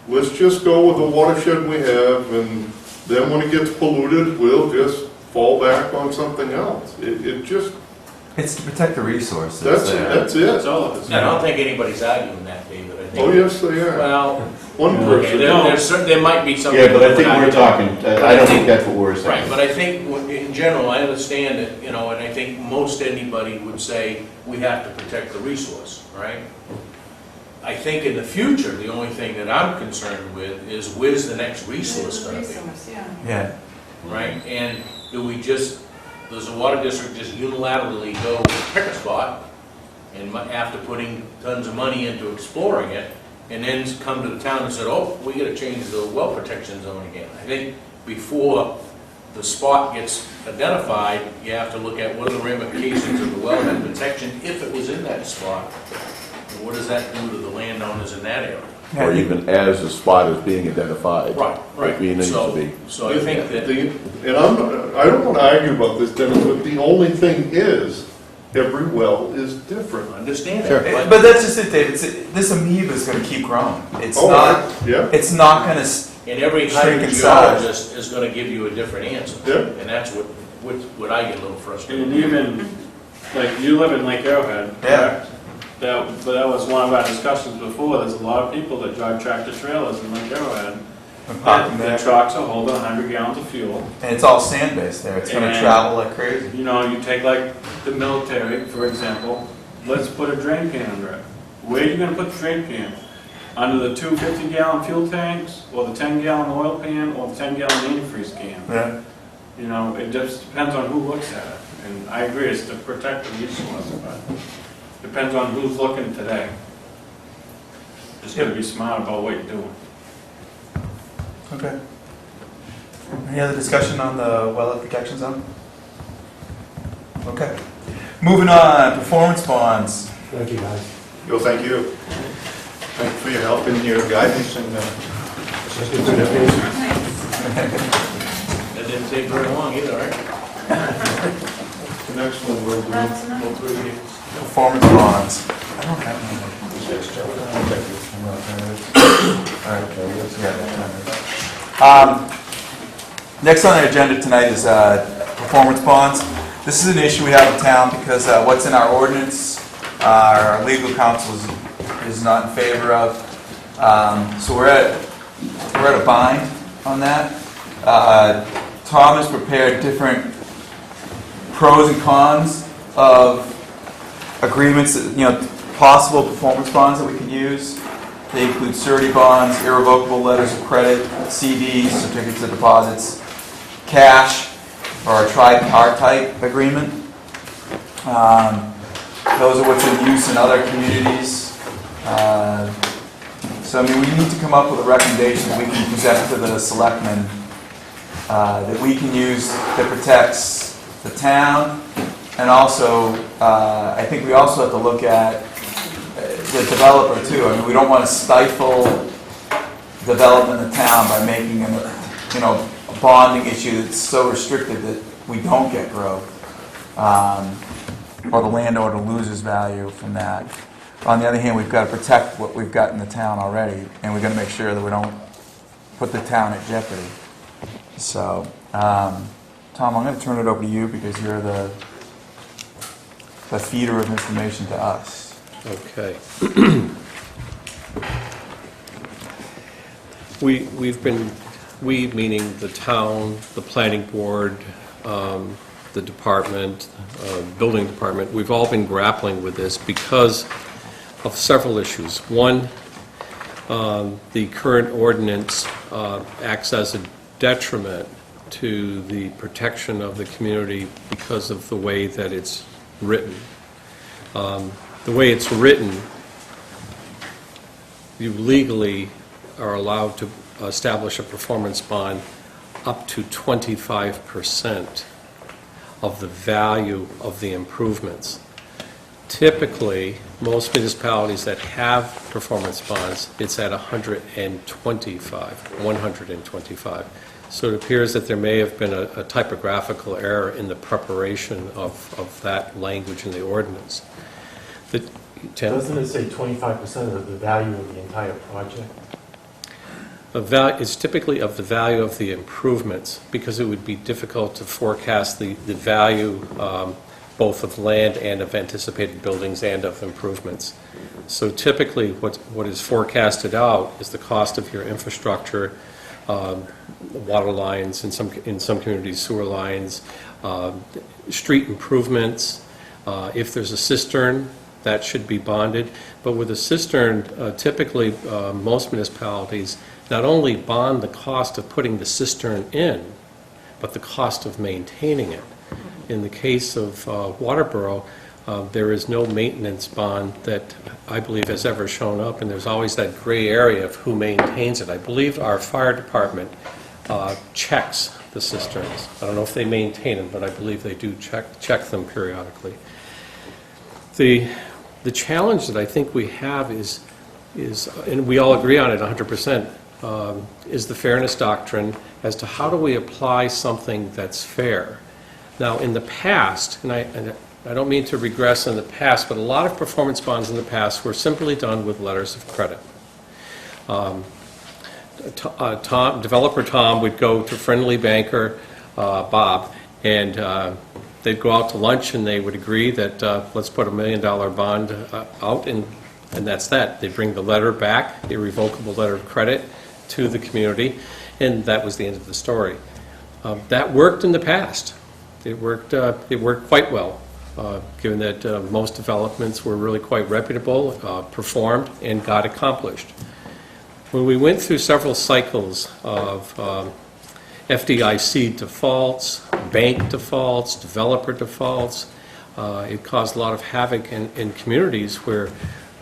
let's just go with the watershed we have, and then when it gets polluted, we'll just fall back on something else. It just, It's to protect the resources. that's there. it. That's all it is. I don't think anybody's arguing that, David. I think Oh, yes, they are. Well, One okay, person. there might be some. Yeah, but I think we're talking, I don't think that's what we're saying. Right, but I think, in general, I understand it, and I think most anybody would say, we have to protect the resource, right? I think in the future, the only thing that I'm concerned with is where's the next resource gonna be, Yeah. right? And does the water district just unilaterally go pick a spot, and after putting tons of money into exploring it, and then come to the town and said, oh, we gotta change the well protection zone again? I think before the spot gets identified, you have to look at what are the ramifications of the wellhead protection if it was in that spot. And what does that do to the landowners in that area? Or even as the spot is being identified. Right, It needs to be. So I think that, And I don't want to argue about this, Dennis, but the only thing is, every well is different. understand Sure. that, But that's just it, Dave. This amoeba is gonna keep growing. It's Oh, not, Yeah, it's not gonna, and every Shrink in size. hydrogeologist is gonna give you a different answer. Yeah. And that's what I get a little frustrated. And even, like, you live in Lake Arrowhead, Yeah. correct? But that was one of our discussions before, there's a lot of people that drive tractor trailers in Lake Arrowhead. parking The there. trucks will hold 100 gallons of fuel. And it's all sand-based there. It's gonna And- travel like crazy. You know, you take like the military, for example, let's put a drain pan under it. Where are you gonna put the drain pan? Under the 250-gallon fuel tanks, or the 10-gallon oil pan, or the 10-gallon antifreeze can? Yeah. You know, it just depends on who looks at it. And I agree, it's to protect the resource, but depends on who's looking today. Just gotta be smart about what you're doing. Okay. Any other discussion on the wellhead protection zone? Okay. Moving on, performance bonds. Thank you, guys. Yo, thank you. Thank you for your help and your guidance and, Thank you for the patience. That didn't take very long either, right? the next one we're doing. Go through here. Performance bonds. I don't have any. All right, okay, next on the agenda tonight is performance bonds. This is an issue we have in town because what's in our ordinance, our legal counsel is not in favor of. So we're at a bind on that. Tom has prepared different pros and cons of agreements, possible performance bonds that we can use. They include surety bonds, irrevocable letters of credit, CDs, certificates of deposits, cash, or a tripartite agreement. Those are what's in use in other communities. So, we need to come up with a recommendation that we can present to the selectmen that we can use that protects the town, and also, I think we also have to look at the developer too. We don't want to stifle development in the town by making a bonding issue that's so restricted that we don't get growth, or the landowner loses value from that. On the other hand, we've got to protect what we've got in the town already, and we've got to make sure that we don't put the town at jeopardy. So, Tom, I'm going to turn it over to you because you're the feeder of information to us. Okay. We, meaning the town, the planning board, the department, building department, we've all been grappling with this because of several issues. One, the current ordinance acts as a detriment to the protection of the community because of the way that it's written. The way it's written, you legally are allowed to establish a performance bond up to 25% of the value of the improvements. Typically, most municipalities that have performance bonds, it's at 125. So it appears that there may have been a typographical error in the preparation of that language in the ordinance. Tim? Doesn't it say 25% of the value of the entire project? It's typically of the value of the improvements, because it would be difficult to forecast the value both of land and of anticipated buildings and of improvements. So typically, what is forecasted out is the cost of your infrastructure, water lines, in some communities, sewer lines, street improvements. If there's a cistern, that should be bonded. But with a cistern, typically, most municipalities not only bond the cost of putting the cistern in, but the cost of maintaining it. In the case of Waterboro, there is no maintenance bond that I believe has ever shown up, and there's always that gray area of who maintains it. I believe our fire department checks the cisterns. I don't know if they maintain them, but I believe they do check them periodically. The challenge that I think we have is, and we all agree on it 100%, is the fairness doctrine as to how do we apply something that's fair. Now, in the past, and I don't mean to regress in the past, but a lot of performance bonds in the past were simply done with letters of credit. Developer Tom would go to friendly banker Bob, and they'd go out to lunch and they would agree that let's put $1 million bond out, and that's that. They bring the letter back, the irrevocable letter of credit, to the community, and that was the end of the story. That worked in the past. It worked quite well, given that most developments were really quite reputable, performed, and got accomplished. When we went through several cycles of FDIC defaults, bank defaults, developer defaults, it caused a lot of havoc in communities where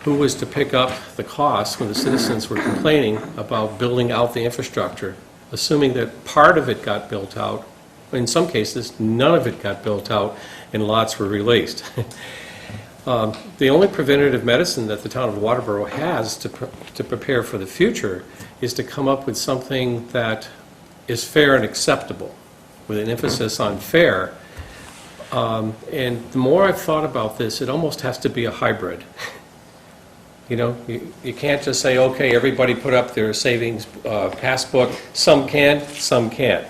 who was to pick up the cost when the citizens were complaining about building out the infrastructure, assuming that part of it got built out. In some cases, none of it got built out and lots were released. The only preventative medicine that the town of Waterboro has to prepare for the future is to come up with something that is fair and acceptable, with an emphasis on fair. And the more I've thought about this, it almost has to be a hybrid. You know, you can't just say, okay, everybody put up their savings passbook. Some can, some can't.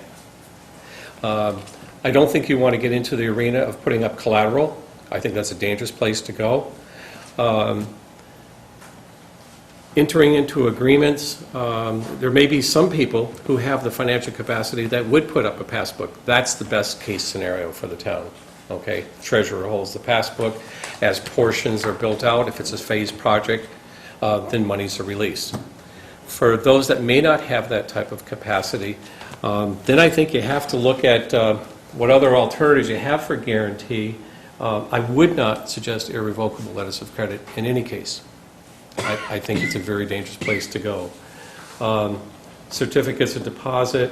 I don't think you want to get into the arena of putting up collateral. I think that's a dangerous place to go. Entering into agreements, there may be some people who have the financial capacity that would put up a passbook. That's the best case scenario for the town. Okay, treasurer holds the passbook. As portions are built out, if it's a phased project, then monies are released. For those that may not have that type of capacity, then I think you have to look at what other alternatives you have for guarantee. I would not suggest irrevocable letters of credit in any case. I think it's a very dangerous place to go. Certificates of deposit,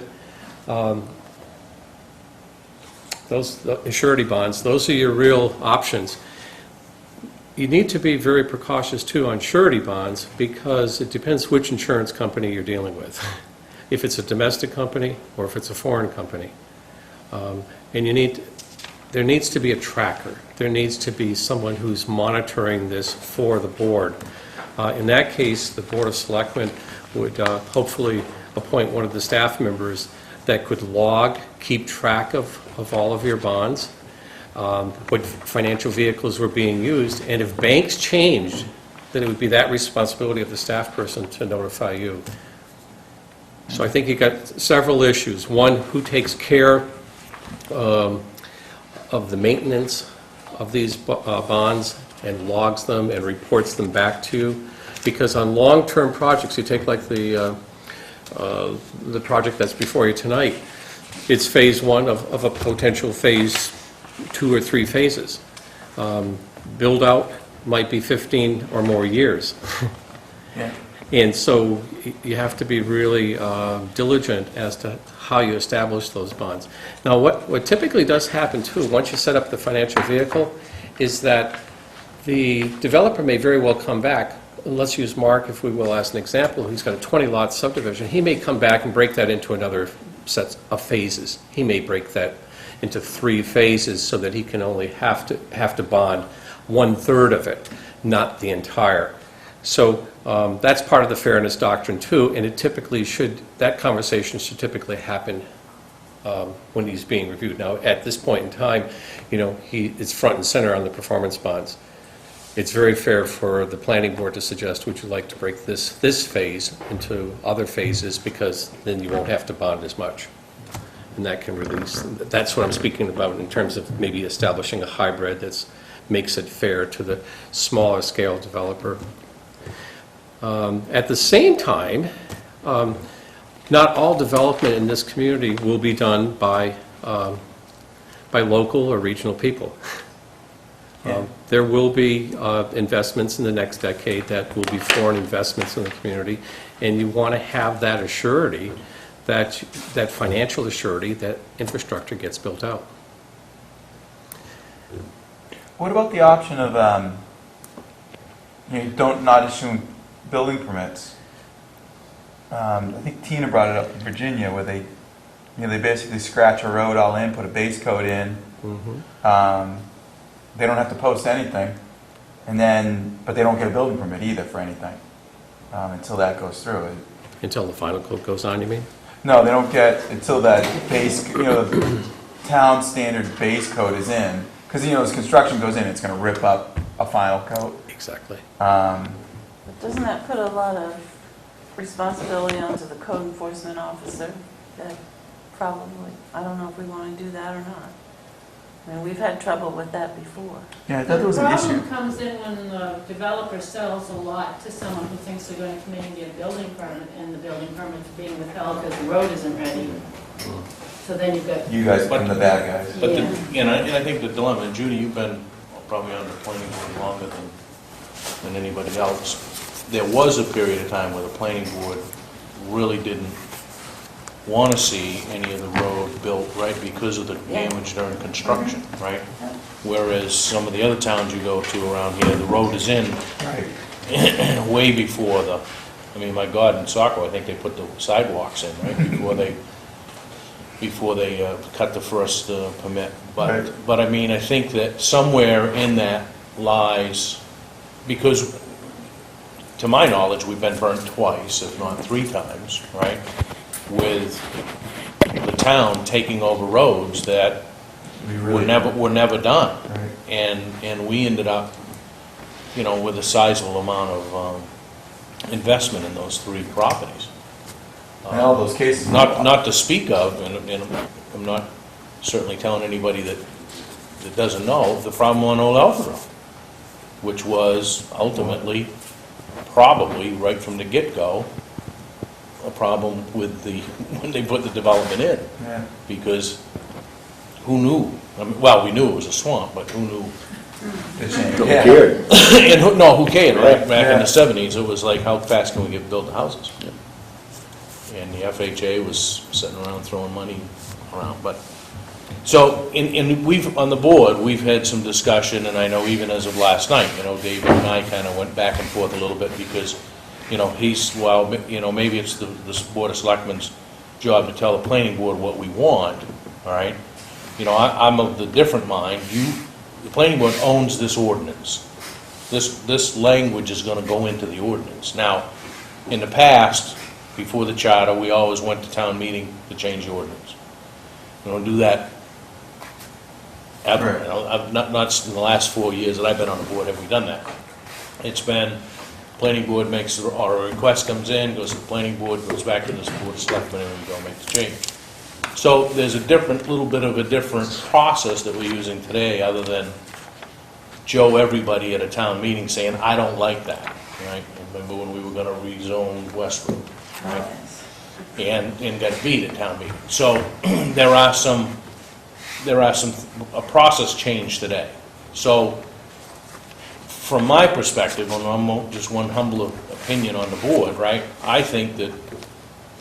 those surety bonds, those are your real options. You need to be very precautious too on surety bonds because it depends which insurance company you're dealing with. If it's a domestic company or if it's a foreign company. And there needs to be a tracker. There needs to be someone who's monitoring this for the board. In that case, the Board of Selectmen would hopefully appoint one of the staff members that could log, keep track of all of your bonds, what financial vehicles were being used, and if banks changed, then it would be that responsibility of the staff person to notify you. So I think you got several issues. One, who takes care of the maintenance of these bonds and logs them and reports them back to you. Because on long-term projects, you take like the project that's before you tonight, it's phase one of a potential phase 2 or 3 phases. Build out might be 15 or more years. Yeah. And so you have to be really diligent as to how you establish those bonds. Now, what typically does happen too, once you set up the financial vehicle, is that the developer may very well come back. Let's use Mark, if we will, as an example. He's got a 20-lot subdivision. He may come back and break that into another set of phases. He may break that into 3 phases so that he can only have to bond 1/3 of it, not the entire. So that's part of the fairness doctrine too, and it typically should, that conversation should typically happen when he's being reviewed. Now, at this point in time, it's front and center on the performance bonds. It's very fair for the planning board to suggest, would you like to break this phase into other phases, because then you won't have to bond as much. And that can release, that's what I'm speaking about in terms of maybe establishing a hybrid that makes it fair to the smaller scale developer. At the same time, not all development in this community will be done by local or regional people. There will be investments in the next decade that will be foreign investments in the community, and you want to have that assurity, that financial assurity, that infrastructure gets built out. What about the option of, not issuing building permits? I think Tina brought it up in Virginia, where they basically scratch a road all in, put a base coat in. They don't have to post anything, but they don't get a building permit either for anything until that goes through. Until the final code goes on, you mean? No, they don't get until that base, the town standard base coat is in. Because, as construction goes in, it's going to rip up a final coat. Exactly. But doesn't that put a lot of responsibility onto the code enforcement officer? That probably, I don't know if we want to do that or not. I mean, we've had trouble with that before. Yeah, I thought there was an The issue. problem comes in when the developer sells a lot to someone who thinks they're going to come in and get a building permit, and the building permit's being withheld because the road isn't ready. So then you've got... You guys become the bad guys. But Yeah. and I think the dilemma, and Judy, you've been probably on the planning board longer than anybody else. There was a period of time where the planning board really didn't want to see any of the road built, right, because of the damage during construction, right? Whereas some of the other towns you go to around here, the road is in Right. way before my God, in Saco, I think they put the sidewalks in, right, before they cut the first permit. Right. But I mean, I think that somewhere in that lies, because to my knowledge, we've been burnt twice, if not 3 times, right? With the town taking over roads that were never done. Right. And we ended up, with a sizable amount of investment in those 3 properties. In all those cases. Not to speak of, and I'm not certainly telling anybody that doesn't know, the problem on Old Elford Road, which was ultimately, probably, right from the get-go, a problem with when they put the development in. Yeah. Because who knew? We knew it was a swamp, but who knew? The change. Who Yeah. cared? And who cared, right? Back in Yeah. the 70s, it was like, how fast can we build the houses? And the FHA was sitting around throwing money around, but, so, and we've, on the board, we've had some discussion, and I know even as of last night, David and I kind of went back and forth a little bit, because, maybe it's the Board of Selectmen's job to tell the planning board what we want, all right? I'm of the different mind. The planning board owns this ordinance. This language is gonna go into the ordinance. Now, in the past, before the charter, we always went to town meeting to change the ordinance. We don't do that ever. Right. I've not in the last 4 years that I've been on the board have we done that. It's been, planning board makes, or a request comes in, goes to the planning board, goes back to this Board of Selectmen, and we go make the change. So there's little bit of a different process that we're using today, other than Joe everybody at a town meeting saying, I don't like that, right? Remember when we were gonna rezone Westwood, right? And got beat at town meeting. So a process change today. So from my perspective, and I'm just one humble opinion on the board, right? I think that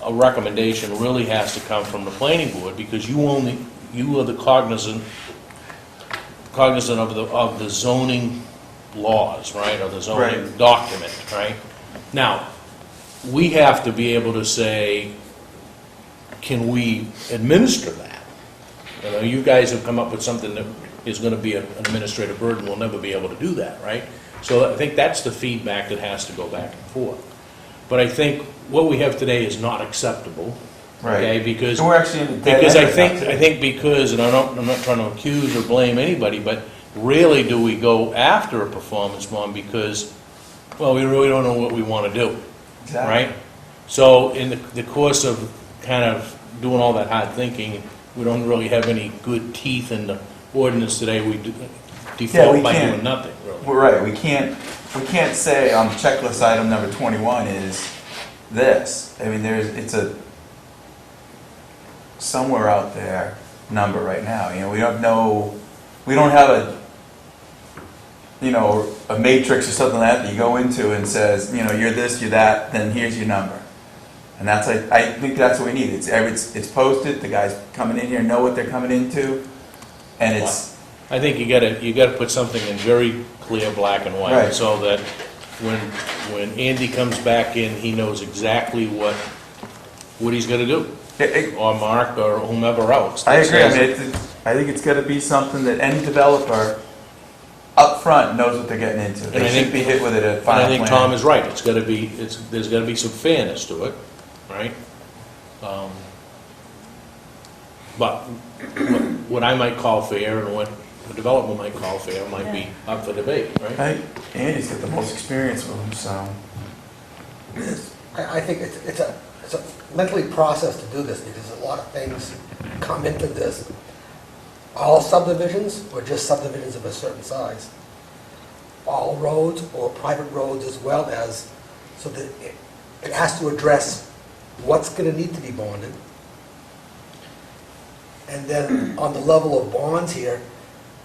a recommendation really has to come from the planning board, because you are the cognizant of the zoning laws, right, or the zoning Right. document, right? Now, we have to be able to say, can we administer that? You guys have come up with something that is going to be an administrative burden. We'll never be able to do that, right? So I think that's the feedback that has to go back and forth. But I think what we have today is not acceptable, Okay, Right. because, So we're actually in a dead because end I right think, now, too. I think because, and I'm not trying to accuse or blame anybody, but rarely do we go after a performance bond because, well, we really don't know what we want to do, Exactly. right? So in the course of kind of doing all that hard thinking, we don't really have any good teeth in the ordinance today. We default by can't. doing nothing, really. We're right, we can't say on checklist item number 21 is this. I mean, it's a somewhere out there number right now, you know, we don't have a matrix or something like that you go into and says, you know, you're this, you're that, then here's your number. And that's, I think that's what we need, it's posted, the guys coming in here know what they're coming into, and it's, I think you gotta put something in very clear black and white, Right. so that when Andy comes back in, he knows exactly what he's gonna do, or Mark, or whomever else. I that agree, I says- mean, I think it's gotta be something that any developer up front knows what they're getting into. And I They think- shouldn't be hit with it at And final I plan. think Tom is right, there's gotta be some fairness to it, right? But what I might call fair and what the developer might call fair might be up for debate, right? I think Andy's got the most experience with them, so. I think it's a mentally process to do this, because a lot of things come into this. All subdivisions, or just subdivisions of a certain size? All roads, or private roads as well as, so that it has to address what's gonna need to be bonded. And then on the level of bonds here,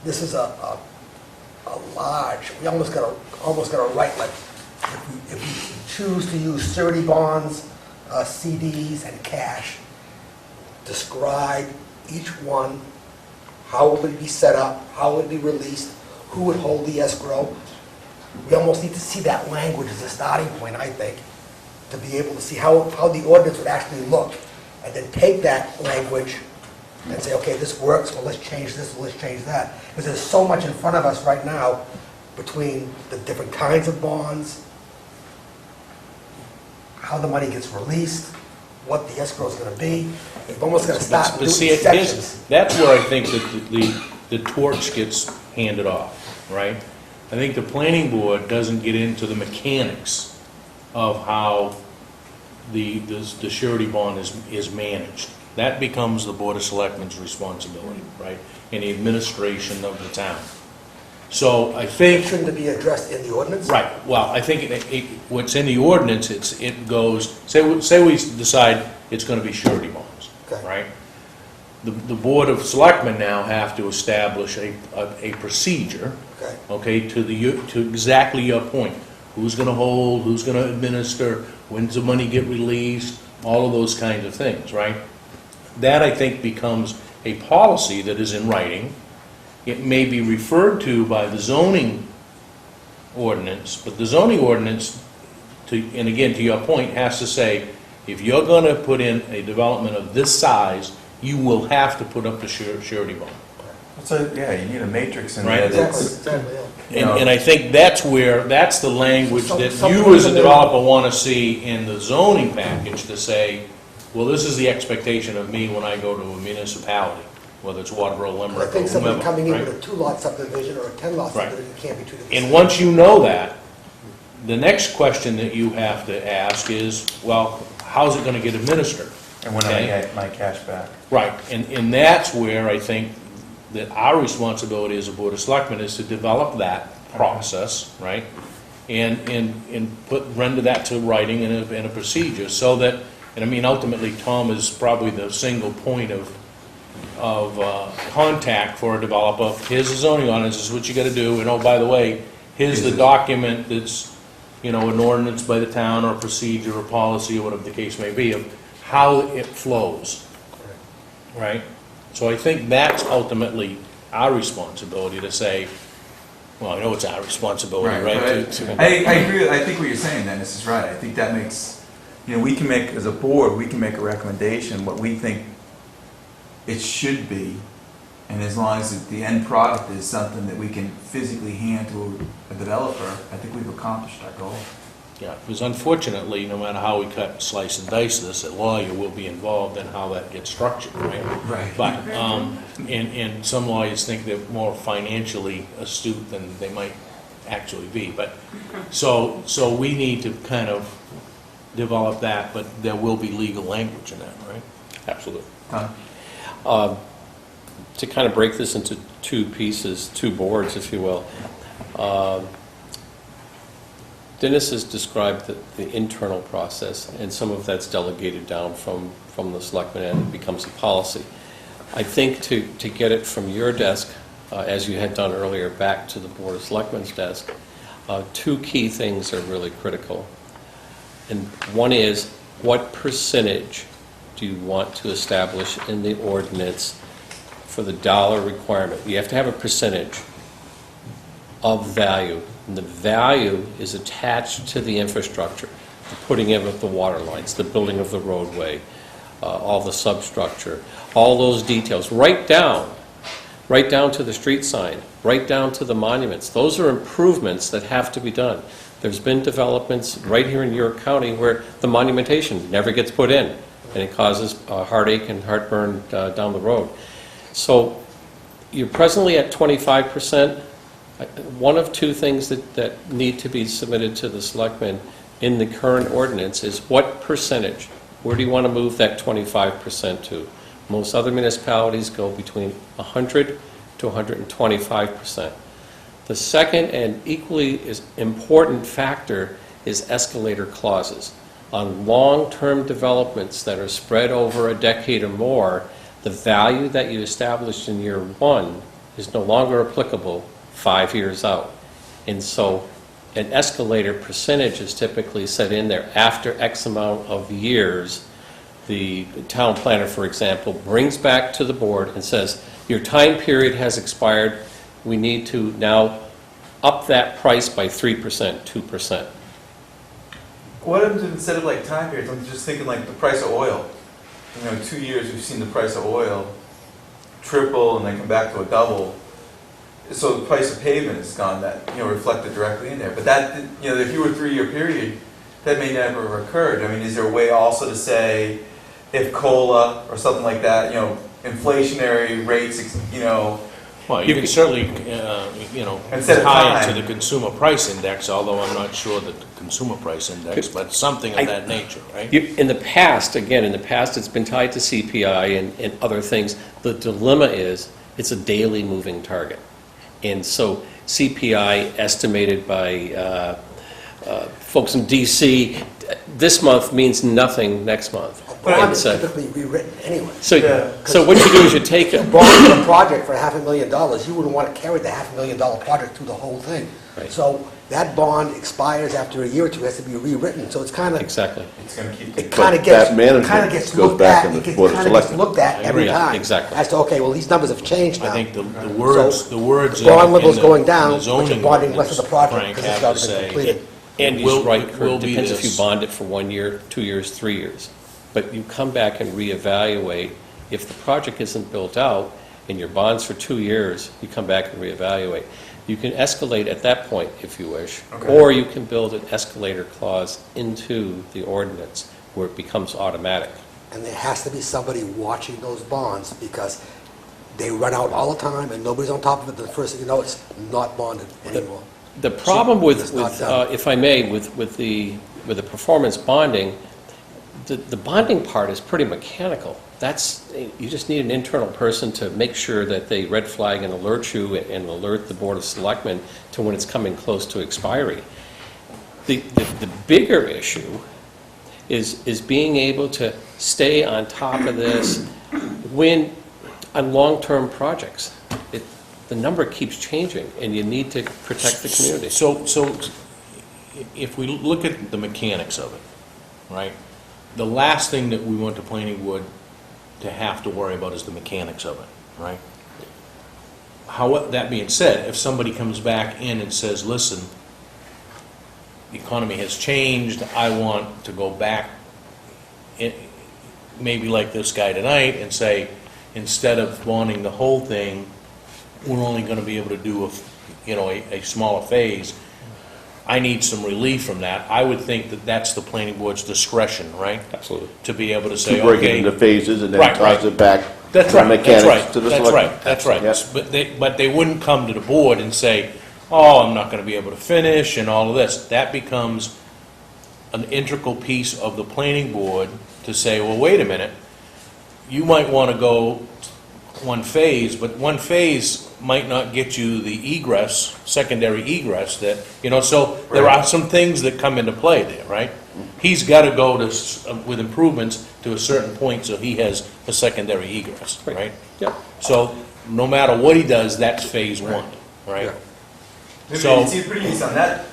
this is a large, we almost gotta write, like, if we choose to use surety bonds, CDs, and cash, describe each one, how would it be set up, how would it be released, who would hold the escrow. We almost need to see that language as a starting point, I think, to be able to see how the ordinance would actually look, and then take that language and say, okay, this works, well, let's change this, let's change that. Because there's so much in front of us right now between the different kinds of bonds, how the money gets released, what the escrow is gonna be. We've almost gotta start But doing see, sections. that's where I think that the torch gets handed off, right? I think the planning board doesn't get into the mechanics of how the surety bond is managed. That becomes the Board of Selectmen's responsibility, right? And the administration of the town. So I think. Shouldn't it be addressed in the ordinance? Right, well, I think what's in the ordinance, it goes, say we decide it's gonna be surety bonds, Okay. right? The Board of Selectmen now have to establish a procedure, Okay. okay, to exactly your point. Who's gonna hold, who's gonna administer, when's the money get released, all of those kinds of things, right? That, I think, becomes a policy that is in writing. It may be referred to by the zoning ordinance, but the zoning ordinance, and again, to your point, has to say, if you're gonna put in a development of this size, you will have to put up the surety bond. So, yeah, you need a matrix in Right. there Exactly, that's, exactly, yeah. And I think that's the language that Something you as a in there. developer wanna see in the zoning package to say, well, this is the expectation of me when I go to a municipality, whether it's Waterboro, I Limerick, or think somebody whomever, coming in right? with a 2-lot subdivision or a 10-lot Right. subdivision can't be treated the And same. once you know that, the next question that you have to ask is, well, how's it gonna get administered? and when I Okay. get my cash back. Right, and that's where I think that our responsibility as a Board of Selectmen is to develop that process, right? And render that to writing in a procedure, so that, and I mean, ultimately, Tom is probably the single point of contact for a developer. Here's the zoning ordinance, this is what you gotta do, and oh, by the way, here's the document that's, you know, an ordinance by the town, or a procedure, or policy, or whatever the case may be, of how it flows, right? So I think that's ultimately our responsibility to say, well, I know it's our responsibility, right? I agree, I think what you're saying, Dennis, is right. I think that makes, you know, we can make, as a board, we can make a recommendation, what we think it should be, and as long as the end product is something that we can physically hand to a developer, I think we've accomplished our goal. Yeah, because unfortunately, no matter how we cut, slice and dice this, a lawyer will be involved in how that gets structured, right? Right. But, and some lawyers think they're more financially astute than they might actually be, but, so we need to kind of develop that, but there will be legal language in that, right? Absolutely. Huh? To kind of break this into two pieces, two boards, if you will. Dennis has described the internal process, and some of that's delegated down from the selectmen and it becomes a policy. I think to get it from your desk, as you had done earlier, back to the Board of Selectmen's desk, two key things are really critical. And one is, what percentage do you want to establish in the ordinance for the dollar requirement? You have to have a percentage of value. And the value is attached to the infrastructure, the putting in of the water lines, the building of the roadway, all the substructure, all those details, right down to the street sign, right down to the monuments. Those are improvements that have to be done. There's been developments right here in York County where the monumentation never gets put in, and it causes heartache and heartburn down the road. So you're presently at 25%. One of two things that need to be submitted to the selectmen in the current ordinance is what percentage? Where do you want to move that 25% to? Most other municipalities go between 100 to 125%. The second and equally as important factor is escalator clauses. On long-term developments that are spread over a decade or more, the value that you established in year one is no longer applicable 5 years out. And so an escalator percentage is typically set in there after X amount of years. The town planner, for example, brings back to the board and says, your time period has expired, we need to now up that price by 3%, 2%. What happens if instead of like time periods, I'm just thinking like the price of oil. 2 years we've seen the price of oil triple and then come back to a double. So the price of pavement has gone that, reflected directly in there. But that, if you were a 3-year period, that may never have occurred. I mean, is there a way also to say if COLA or something like that, inflationary rates, Well, you can certainly, Instead of tie it to time. the consumer price index, although I'm not sure that the consumer price index, but something of that nature, right? In the past, it's been tied to CPI and other things. The dilemma is, it's a daily moving target. And so CPI estimated by folks in DC, this month means nothing next month. Bond is typically rewritten anyway. So what you do is you take it. Bond a project for $500,000, you wouldn't want to carry the $500,000 project through the whole thing. Right. So that bond expires after a year or two, has to be rewritten, so it's kind of, Exactly. it's going to keep. it kind of But gets, that management kind of gets goes looked back at, in it the gets Board of kind of gets Selectmen. looked at every Yeah, time. exactly. As to, okay, well, these numbers have changed now. I think the words So, in bond level's the- going in down, the but you're zoning bonding less of the ordinance, project Frank, because it's have already to been say, completed. Andy's will- right, Kurt. will be Depends if you this. bond it for 1 year, 2 years, 3 years. But you come back and reevaluate. If the project isn't built out and your bond's for 2 years, you come back and reevaluate. You can escalate at that point if you wish, Okay. or you can build an escalator clause into the ordinance where it becomes automatic. And there has to be somebody watching those bonds because they run out all the time and nobody's on top of it. The first thing you know, it's not bonded anymore. The problem with, It's not done. if I may, with the performance bonding, the bonding part is pretty mechanical. You just need an internal person to make sure that they red flag and alert you and alert the Board of Selectmen to when it's coming close to expiry. The bigger issue is being able to stay on top of this when, on long-term projects. The number keeps changing, and you need to protect the community. So if we look at the mechanics of it, right? The last thing that we want the planning board to have to worry about is the mechanics of it, right? That being said, if somebody comes back in and says, listen, the economy has changed, I want to go back, maybe like this guy tonight, and say, instead of bonding the whole thing, we're only going to be able to do a smaller phase. I need some relief from that, I would think that that's the planning board's discretion, right? Absolutely. To be able to say, To break it okay. into phases and then Right, toss it back That's to the right, that's mechanics right, to the that's selectmen. right, that's right. Yeah. But they wouldn't come to the board and say, oh, I'm not gonna be able to finish and all of this. That becomes an integral piece of the planning board to say, well, wait a minute, you might wanna go one phase, but one phase might not get you the egress, secondary egress that, so there Right. are some things that come into play there, right? He's gotta go to, with improvements to a certain point, so he has a secondary egress, right? Yep. So, no matter what he does, that's phase one, right? Yeah. So- It's pretty easy on that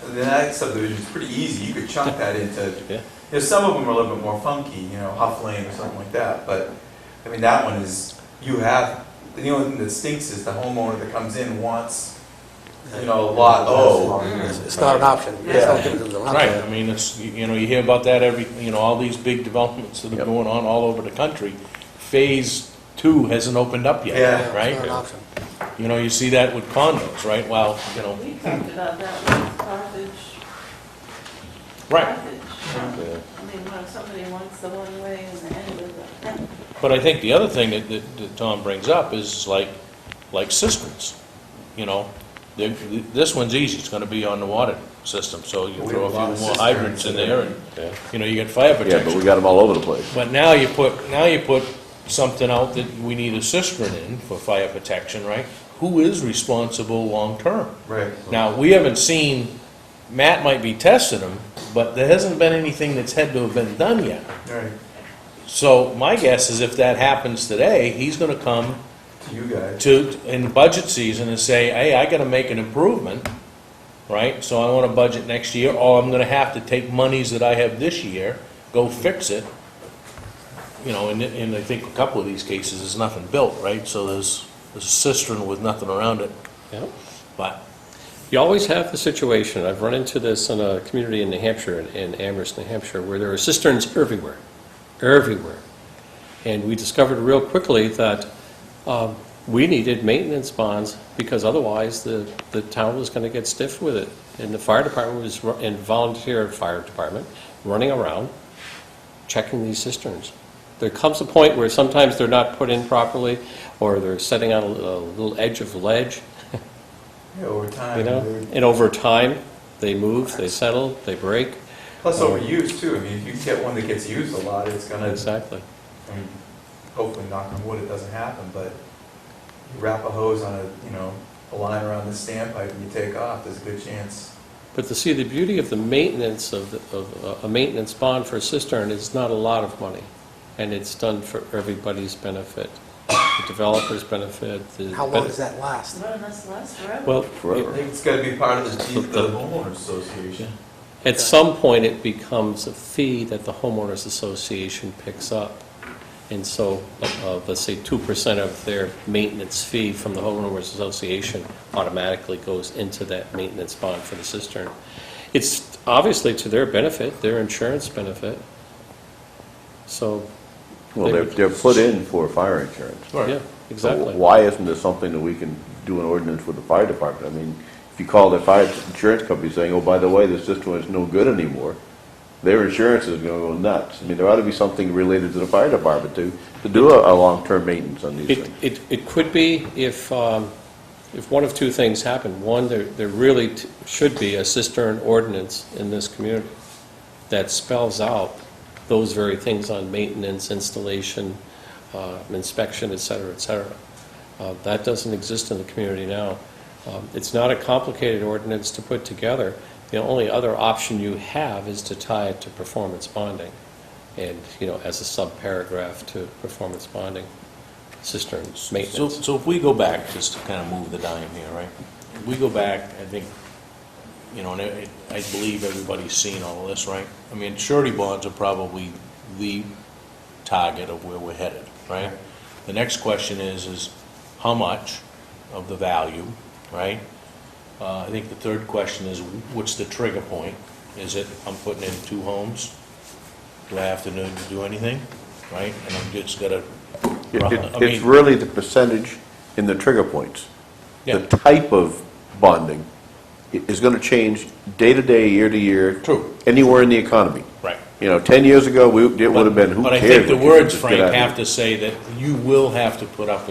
subdivision, it's pretty easy, you could chunk that into, Yeah. some of them are a little bit more funky, Huff Lane or something like that, but, I mean, that one is, the only thing that stinks is the homeowner that comes in wants, lot O. It's not an option. Yeah. It's not given to them. Right, I mean, it's, you hear about that all these big developments that are Yep. going on all over the country. Phase two hasn't opened up yet, Yeah. It's right? not an option. You see that with condos, right? Well, We talked about that with Carthage. right. Carthage. I mean, when somebody wants the one way and the end of the. But I think the other thing that Tom brings up is like cisterns, This one's easy, it's gonna be on the water system, so you We throw a have a lot of few more cisterns hydrants in in there and, you get fire Yeah, but we protection. got them all over the place. But now you put something out that we need a cistern in for fire protection, right? Who is responsible long-term? Right. Now, we haven't seen, Matt might be testing them, but there hasn't been anything that's had to have been done yet. Right, So my guess is if that happens today, he's gonna come to you guys. in budget season and say, hey, I gotta make an improvement, right? So I wanna budget next year, or I'm gonna have to take monies that I have this year, go fix it. And I think a couple of these cases, there's nothing built, right? So there's a cistern with nothing around it. Yep. But, You always have the situation, I've run into this in a community in New Hampshire, in Amherst, New Hampshire, where there are cisterns everywhere, everywhere. And we discovered real quickly that we needed maintenance bonds, because otherwise the town was going to get stiff with it. And the fire department was, and volunteer fire department, running around checking these cisterns. There comes a point where sometimes they're not put in properly, or they're setting on a little edge of ledge, Yeah, over time. and over time, they move, they settle, they break. Plus overuse too, I mean, if you get one that gets used a lot, it's gonna, Exactly. I mean, hopefully knock on wood, it doesn't happen, but you wrap a hose on a line around the standpipe and you take off, there's a good chance. But to see the beauty of the maintenance of a maintenance bond for a cistern is not a lot of money, and it's done for everybody's benefit, the developer's benefit. How long does that last? Well, that's last forever. Well, I Forever. think it's gotta be part of the homeowners association. at some point, it becomes a fee that the homeowners association picks up. And so, let's say 2% of their maintenance fee from the homeowners association automatically goes into that maintenance bond for the cistern. It's obviously to their benefit, their insurance benefit. So, Well, they're put in for fire insurance. yeah, So exactly. why isn't this something that we can do an ordinance with the fire department? I mean, if you call the fire insurance company saying, oh, by the way, this system is no good anymore, their insurance is gonna go nuts. I mean, there ought to be something related to the fire department to do a long-term maintenance on these things. It could be if one of two things happen. One, there really should be a cistern ordinance in this community that spells out those very things on maintenance, installation, inspection, et cetera, et cetera. That doesn't exist in the community now. It's not a complicated ordinance to put together. The only other option you have is to tie it to performance bonding, and, as a sub-paragraph to performance bonding, cistern maintenance. So if we go back, just to kind of move the dime here, right? If we go back, I think, and I believe everybody's seen all of this, right? I mean, surety bonds are probably the target of where we're headed, right? The next question is how much of the value, right? I think the third question is, what's the trigger point? Is it, I'm putting in 2 homes? Do I have to do anything, right? And I'm just gonna, It's really the percentage in the trigger points. Yeah. The type of bonding is gonna change day to day, year to year. True. Anywhere in the economy. Right. You know, 10 years ago, it would have been, who But I cares? think the what you words, just get Frank, out of have here. to say that you will have to put up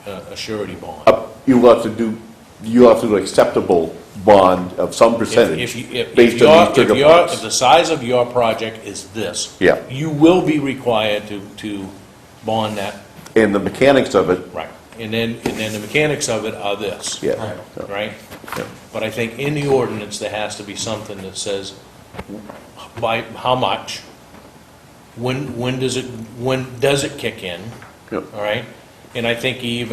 a surety bond. You will have to do, you'll have to do acceptable bond of some percentage. If based on these trigger if points. the size of your project is this. Yeah. You will be required to bond that, And the mechanics of it, right. And then the mechanics of it are this. yeah. Right? Yeah. But I think in the ordinance, there has to be something that says by how much, when does it kick in? Yep. All right? And I think you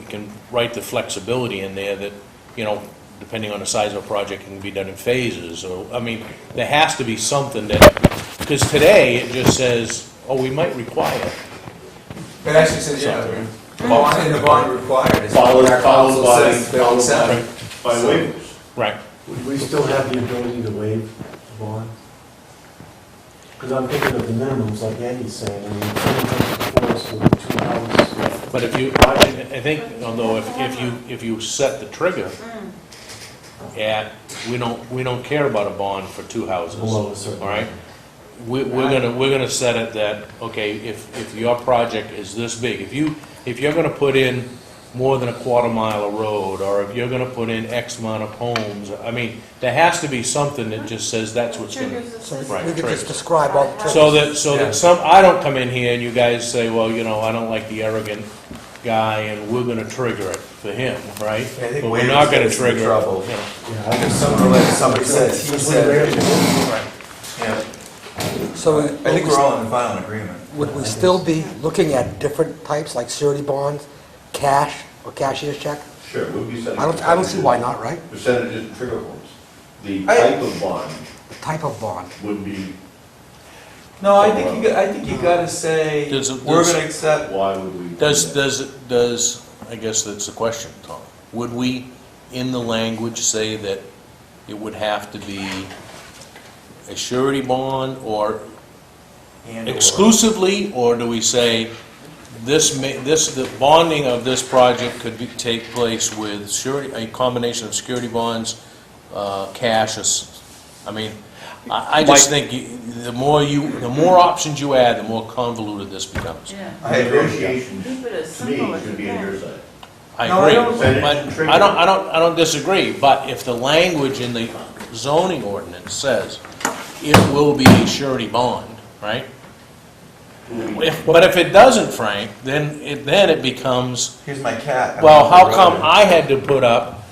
can write the flexibility in there that, you know, depending on the size of a project, it can be done in phases, or, I mean, there has to be something that, because today, it just says, oh, we might require it. It actually says, yeah, bond and the bond required. is Followed what our by- council says, they all said. By waivers. Right. Would we still have the ability to waive the bond? Because I'm thinking of the minimums, like Andy's saying, I mean, before us for 2 hours. But if you, I think, although if you set the trigger at, we don't care about a bond for 2 houses, Below a all certain. right? We're gonna set it that, okay, if your project is this big, if you're gonna put in more than a quarter mile of road, or if you're gonna put in X amount of homes, I mean, there has to be something that just says that's what's gonna. Triggers the So system. Right, we could just triggers. describe all the triggers. So that some, I don't come in here and you guys say, well, you know, I don't like the arrogant guy and we're gonna trigger it for him, right? I think But we're not waivers gonna gets in trigger. trouble. You know. Yeah, I If just, somebody says, he said, yeah, So I think we're all in a final agreement. would we still be looking at different types, like surety bonds, cash, or cashier's check? Sure, we'll be setting. I don't see why not, right? Percentages and trigger points. The I- type of bond The type of bond. would be, No, I think you gotta say, Does it- we're does- gonna accept, why would we? Does, I guess that's the question, Tom. Would we, in the language, say that it would have to be a surety bond or and exclusively, or do we say the bonding of this project could take place with surety, a combination of security bonds, cash, I mean, I just think the more options you add, the more convoluted this becomes. Yeah. I agree. Negotiations, Keep it as to me, simple as you should be on your can. side. I No, I agree, don't- but I don't disagree, but if the language in the zoning ordinance says it will be a surety bond, right? But if it doesn't, Frank, then it becomes, here's my cat. well, how come I had to put up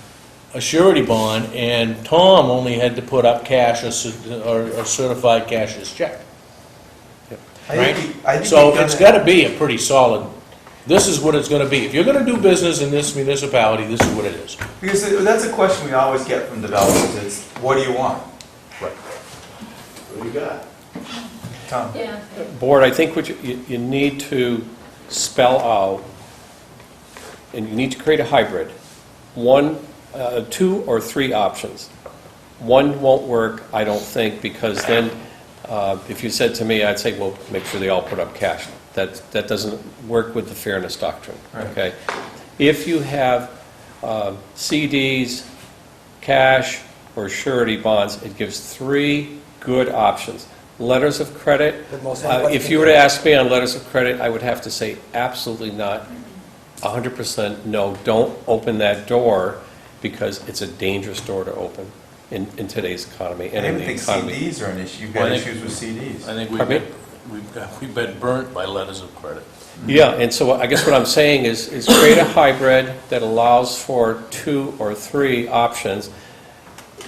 a surety bond and Tom only had to put up cash or a certified cashier's check? I think So you it's gotta be a pretty solid, this is what it's gonna be. If you're gonna do business in this municipality, this is what it is. Because that's a question we always get from developers, it's, what do you want? What do you got? Tom? Yeah. Board, I think what you need to spell out, and you need to create a hybrid, 2 or 3 options. One won't work, I don't think, because then, if you said to me, I'd say, well, make sure they all put up cash. That doesn't work with the fairness doctrine, Right. okay? If you have CDs, cash, or surety bonds, it gives 3 good options. Letters of credit, The most anybody if can you were do. to ask me on letters of credit, I would have to say absolutely not, 100% no, don't open that door, because it's a dangerous door to open in today's economy I and in don't the think economy. CDs are an issue, you've Well, got I think- issues with CDs. I think Pardon me? we've been burnt by letters of credit. Yeah, and so I guess what I'm saying is create a hybrid that allows for 2 or 3 options,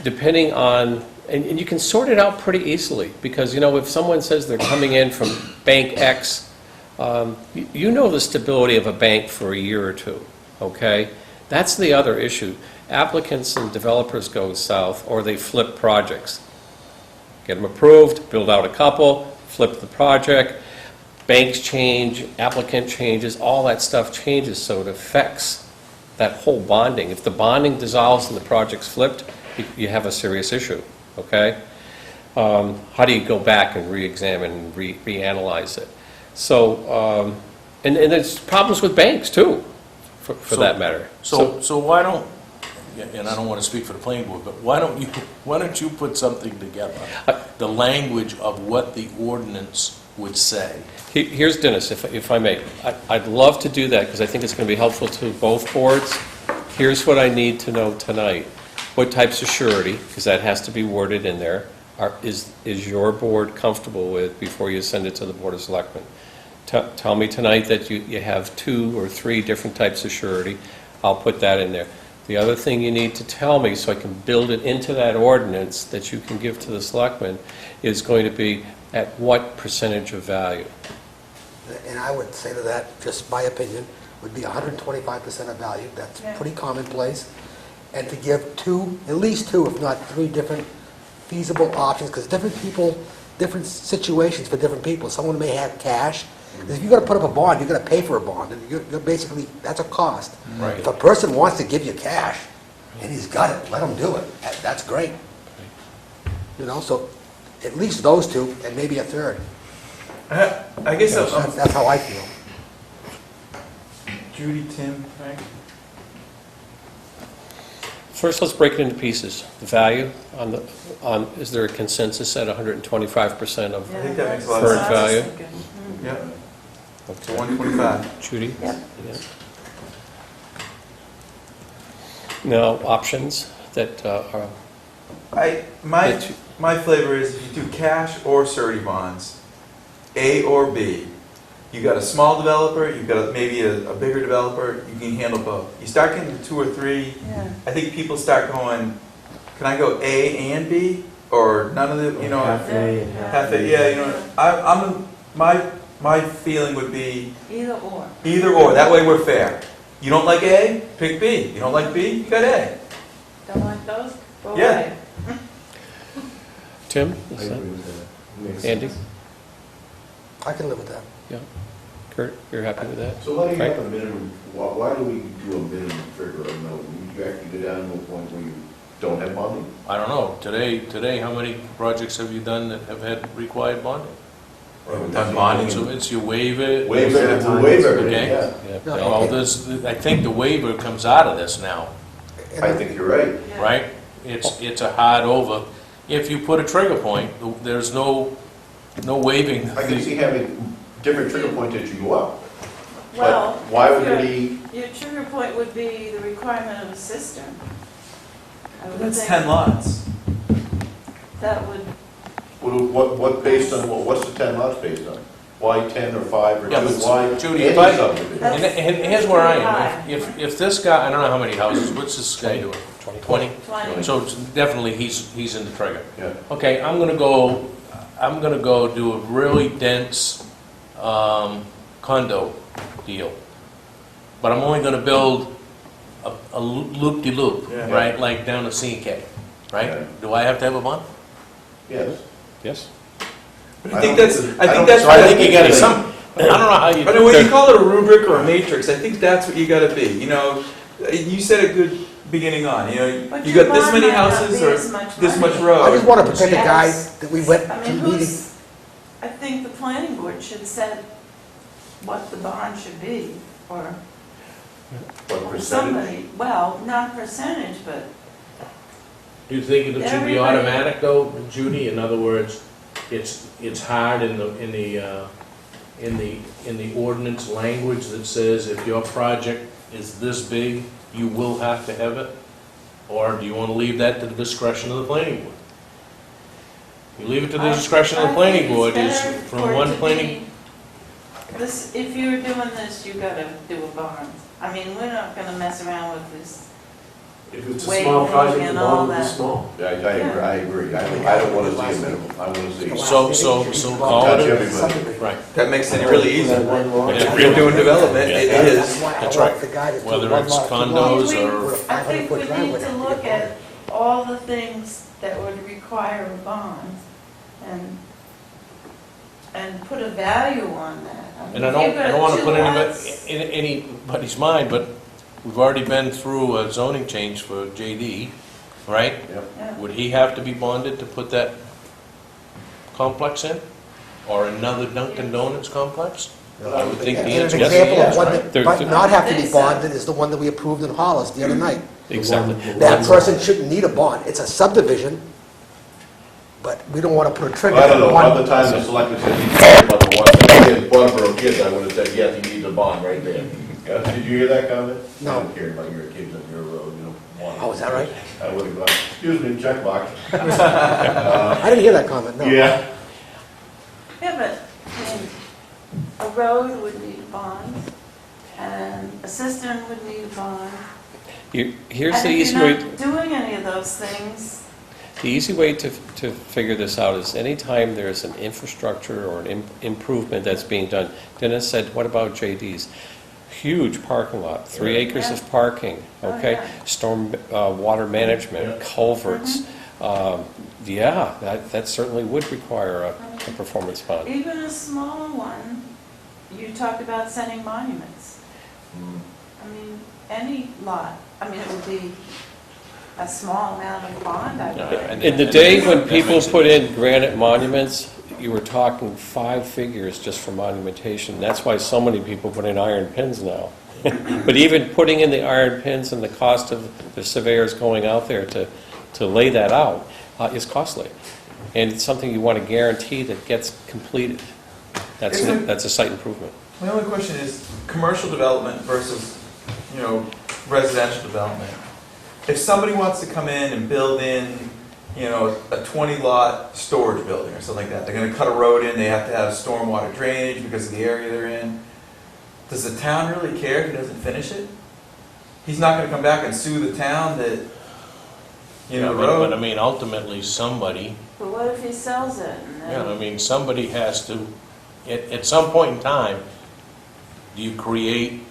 depending on, and you can sort it out pretty easily, because, you know, if someone says they're coming in from Bank X, you know the stability of a bank for a year or 2, okay? That's the other issue. Applicants and developers go south, or they flip projects. Get them approved, build out a couple, flip the project, banks change, applicant changes, all that stuff changes, so it affects that whole bonding. If the bonding dissolves and the project's flipped, you have a serious issue, okay? How do you go back and re-examine and reanalyze it? So, and there's problems with banks too, for that matter. So why don't, and I don't want to speak for the planning board, but why don't you put something together? The language of what the ordinance would say. Here's Dennis, if I may. I'd love to do that, because I think it's going to be helpful to both boards. Here's what I need to know tonight. What types of surety, because that has to be worded in there, is your board comfortable with before you send it to the Board of Selectmen? Tell me tonight that you have 2 or 3 different types of surety. I'll put that in there. The other thing you need to tell me, so I can build it into that ordinance that you can give to the Selectmen, is going to be at what percentage of value? And I would say to that, just my opinion, would be 125% of value. That's Yeah. pretty commonplace. And to give at least two, if not 3 different feasible options, because different people, different situations for different people. Someone may have cash. If you're going to put up a bond, you're going to pay for a bond. And you're basically, that's a cost. Right. If a person wants to give you cash and he's got it, let him do it. That's great. You know, so at least those 2 and maybe a third. I guess, That's how I feel. Judy, Tim, Frank? First, let's break it into pieces. The value is there a consensus at 125% of I think that makes a lot of current sense. value? Yep, Okay. 125. Judy? Yep. Yeah. Now, options that are, My flavor is if you do cash or surety bonds, A or B, you got a small developer, you've got maybe a bigger developer, you can handle both. You start getting to 2 or 3, Yeah. I think people start going, can I go A and B? Or none of the, you know, Half A and half A, yeah, you know, my feeling would be Either or. either or, that way we're fair. You don't like A, pick B. You don't like B, you got A. Don't like those? Go Yeah. away. Tim? I Is that- agree with that. Makes Andy? sense. I can live with that. Kurt, you're happy with that? So why do you Frank? have a minimum, why do we do a minimum trigger of no? You actually go down to a point where you don't have bonding? I don't know, today, how many projects have you done that have had required bonding? Done bonding. So it's you waive it. Waive everything, Okay. yeah. Yeah. No, Well, okay. I think the waiver comes out of this now, I think you're right. Yeah. right? It's a hard over. If you put a trigger point, there's no waiving. I can see having different trigger points as you go up. Well, But why would if there your- be, Your trigger point would be the requirement of a cistern. I would That's think 10 lots. That would, what based on, what's the 10 lots based on? Why 10 or 5 or 2? Yeah, but Why Judy, any if I- subdivision? And here's where I am. If this guy, I don't know how many houses, what's this guy doing? 20? 20. So it's definitely, he's in the trigger. Yeah. Okay, I'm gonna go do a really dense condo deal. But I'm only gonna build a loop-de-loop, Yeah. right, like down to C&K, Yeah. right? Do I have to have a bond? Yes. Yes? But I think that's, I I don't- think that's. So I think you gotta I don't know how you. But when you call it a rubric or a matrix, I think that's what you gotta be, you know? You said a good beginning on, you know, But you your got this bond many might not houses be or as much this money. much road. I just want to protect the guy Yes. that we went I to mean, meeting. I think the planning board should set what the bond should be, or What percentage? somebody, well, not percentage, but Do you think it should be Everybody- automatic though, Judy? In other words, it's hard in the ordinance language that says if your project is this big, you will have to have it? Or do you want to leave that to the discretion of the planning board? You leave it to the discretion of the planning board is from one planning. This, if you're doing this, you gotta do a bond. I mean, we're not gonna mess around with this. If it's a small Waiving project, the and all bond will be that. small. Yeah, I agree. I don't want to see a minimum. I want to see. So call Touch it, everybody. right. That makes it really easy. That one lot. If you're doing development, it That's is. why I That's want right. the guy to do Whether one it's lot, 2 condos lots. or- With a I think 500-foot we driveway, need to have look get at all the things that would require a bond and put a value on that. And I don't want to put in anybody's mind, but we've already been through a zoning change for JD, right? Would he have to be bonded to put that complex in? Or another Dunkin' Donuts complex? I would think the And answer an is example yes, of one right? that might not have to be bonded is the one that we approved in Hollis the other night. Exactly. That person shouldn't need a bond. It's a subdivision, but we don't want to put a trigger I don't on know, by one. the time the selectmen said he's talking about the Waterboro kids, I would have said, yes, he needs a bond right there. Did you hear that comment? No. I don't care about your kids on your road, you know. Oh, is that right? I would have gone, excuse me, check box. I didn't hear that comment, no. Yeah. Yeah, but, I mean, a road would need a bond, and a cistern would need a bond. Here's the easy And way. if you're not doing any of those things, The easy way to figure this out is anytime there's an infrastructure or an improvement that's being done. Dennis said, what about JD's? Huge parking lot, 3 acres Yeah. of parking, Oh, okay? yeah. Storm water management, Yeah. culverts. Yeah, that certainly would require a performance bond. even a small one, you talked about sending monuments. I mean, any lot, I mean, it would be a small amount of bond, I would. In the day when people put in granite monuments, you were talking 5 figures just for monumentation. That's why so many people put in iron pins now. But even putting in the iron pins and the cost of the surveyors going out there to lay that out is costly. And it's something you want to guarantee that gets completed. That's a site improvement. My only question is, commercial development versus, residential development. If somebody wants to come in and build in, a 20-lot storage building or something like that, they're gonna cut a road in, they have to have stormwater drainage because of the area they're in. Does the town really care if he doesn't finish it? He's not gonna come back and sue the town that, But I road. mean, ultimately, somebody, But what if he sells it and then? I mean, somebody has to, at some point in time, do you create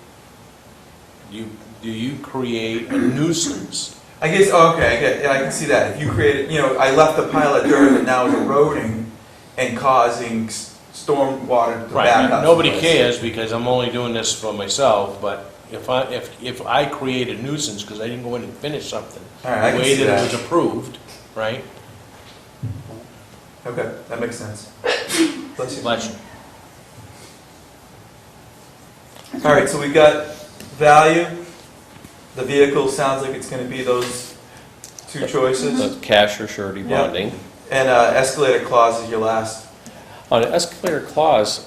a nuisance? I guess, okay, I can see that. If you created, I left a pile of dirt that now is eroding and causing stormwater to back up. Right, nobody someplace. cares because I'm only doing this for myself, but if I create a nuisance because I didn't go in and finish something, All right, I the can way see that it that. was approved, right? Okay, that makes sense. Bless you. Bless you. All right, so we got value. The vehicle sounds like it's going to be those two choices. The cash or surety Yeah. bonding. And escalator clause is your last. On an escalator clause,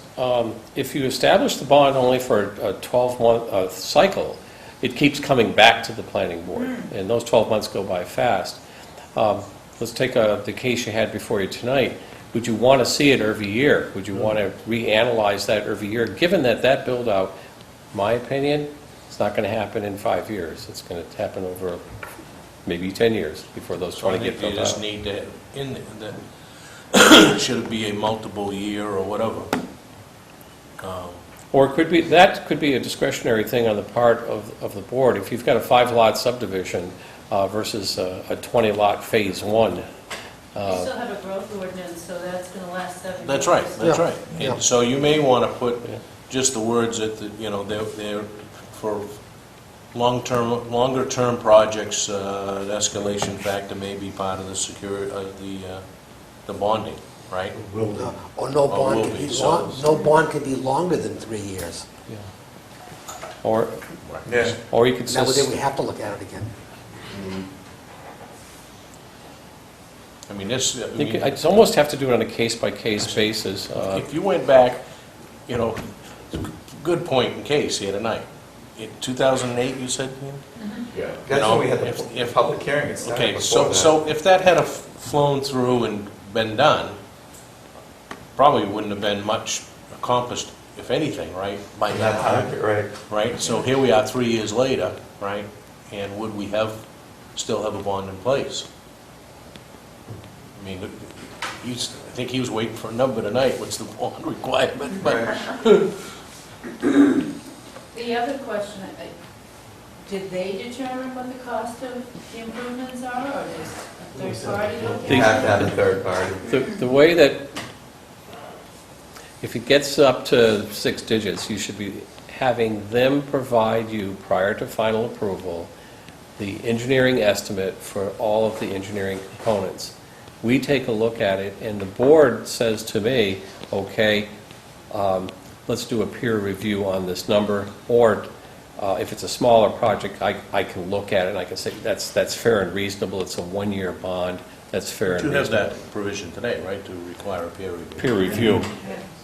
if you establish the bond only for a 12-month cycle, it keeps coming back to the planning board, and those 12 months go by fast. Let's take the case you had before you tonight. Would you want to see it every year? Would you want to reanalyze that every year? Given that build-out, my opinion, it's not going to happen in 5 years. It's going to happen over maybe 10 years before those So I 20 get think you built just out. need to, should it be a multiple year or whatever? Or it could be, that could be a discretionary thing on the part of the board. If you've got a 5-lot subdivision versus a 20-lot phase 1. You still have a growth ordinance, so that's going to last 7 years. That's right, that's Yeah, right. yeah. And so you may want to put Yeah. just the words that, they're for longer-term projects, the escalation factor may be part of the the bonding, right? Or no Or bond will can be, be so- no bond can be longer than 3 years. Or Yeah. you could Now, then just, we have to look at it again. I mean, this, I you mean, could- I'd almost have to do it on a case-by-case basis. if you went back, good point in case here tonight. In 2008, you said, Ian? Yeah. That's when we had if- the if- public hearing. It started Okay, before that. so if that had flown through and been done, probably wouldn't have been much accomplished, if anything, right? By That that time, time, right. right? So here we are 3 years later, right? And would we still have a bond in place? I mean, I think he was waiting for a number tonight, what's the bond requirement? But Right. The other question, did they determine what the cost of the improvements are, or is a third party looking? You have to have a third party. the way that, if it gets up to 6 digits, you should be having them provide you, prior to final approval, the engineering estimate for all of the engineering components. We take a look at it, and the board says to me, okay, let's do a peer review on this number, or If it's a smaller project, I can look at it and I can say, that's fair and reasonable, it's a one-year bond, that's fair But and you have reasonable. that provision today, right, to require a peer review? Peer review.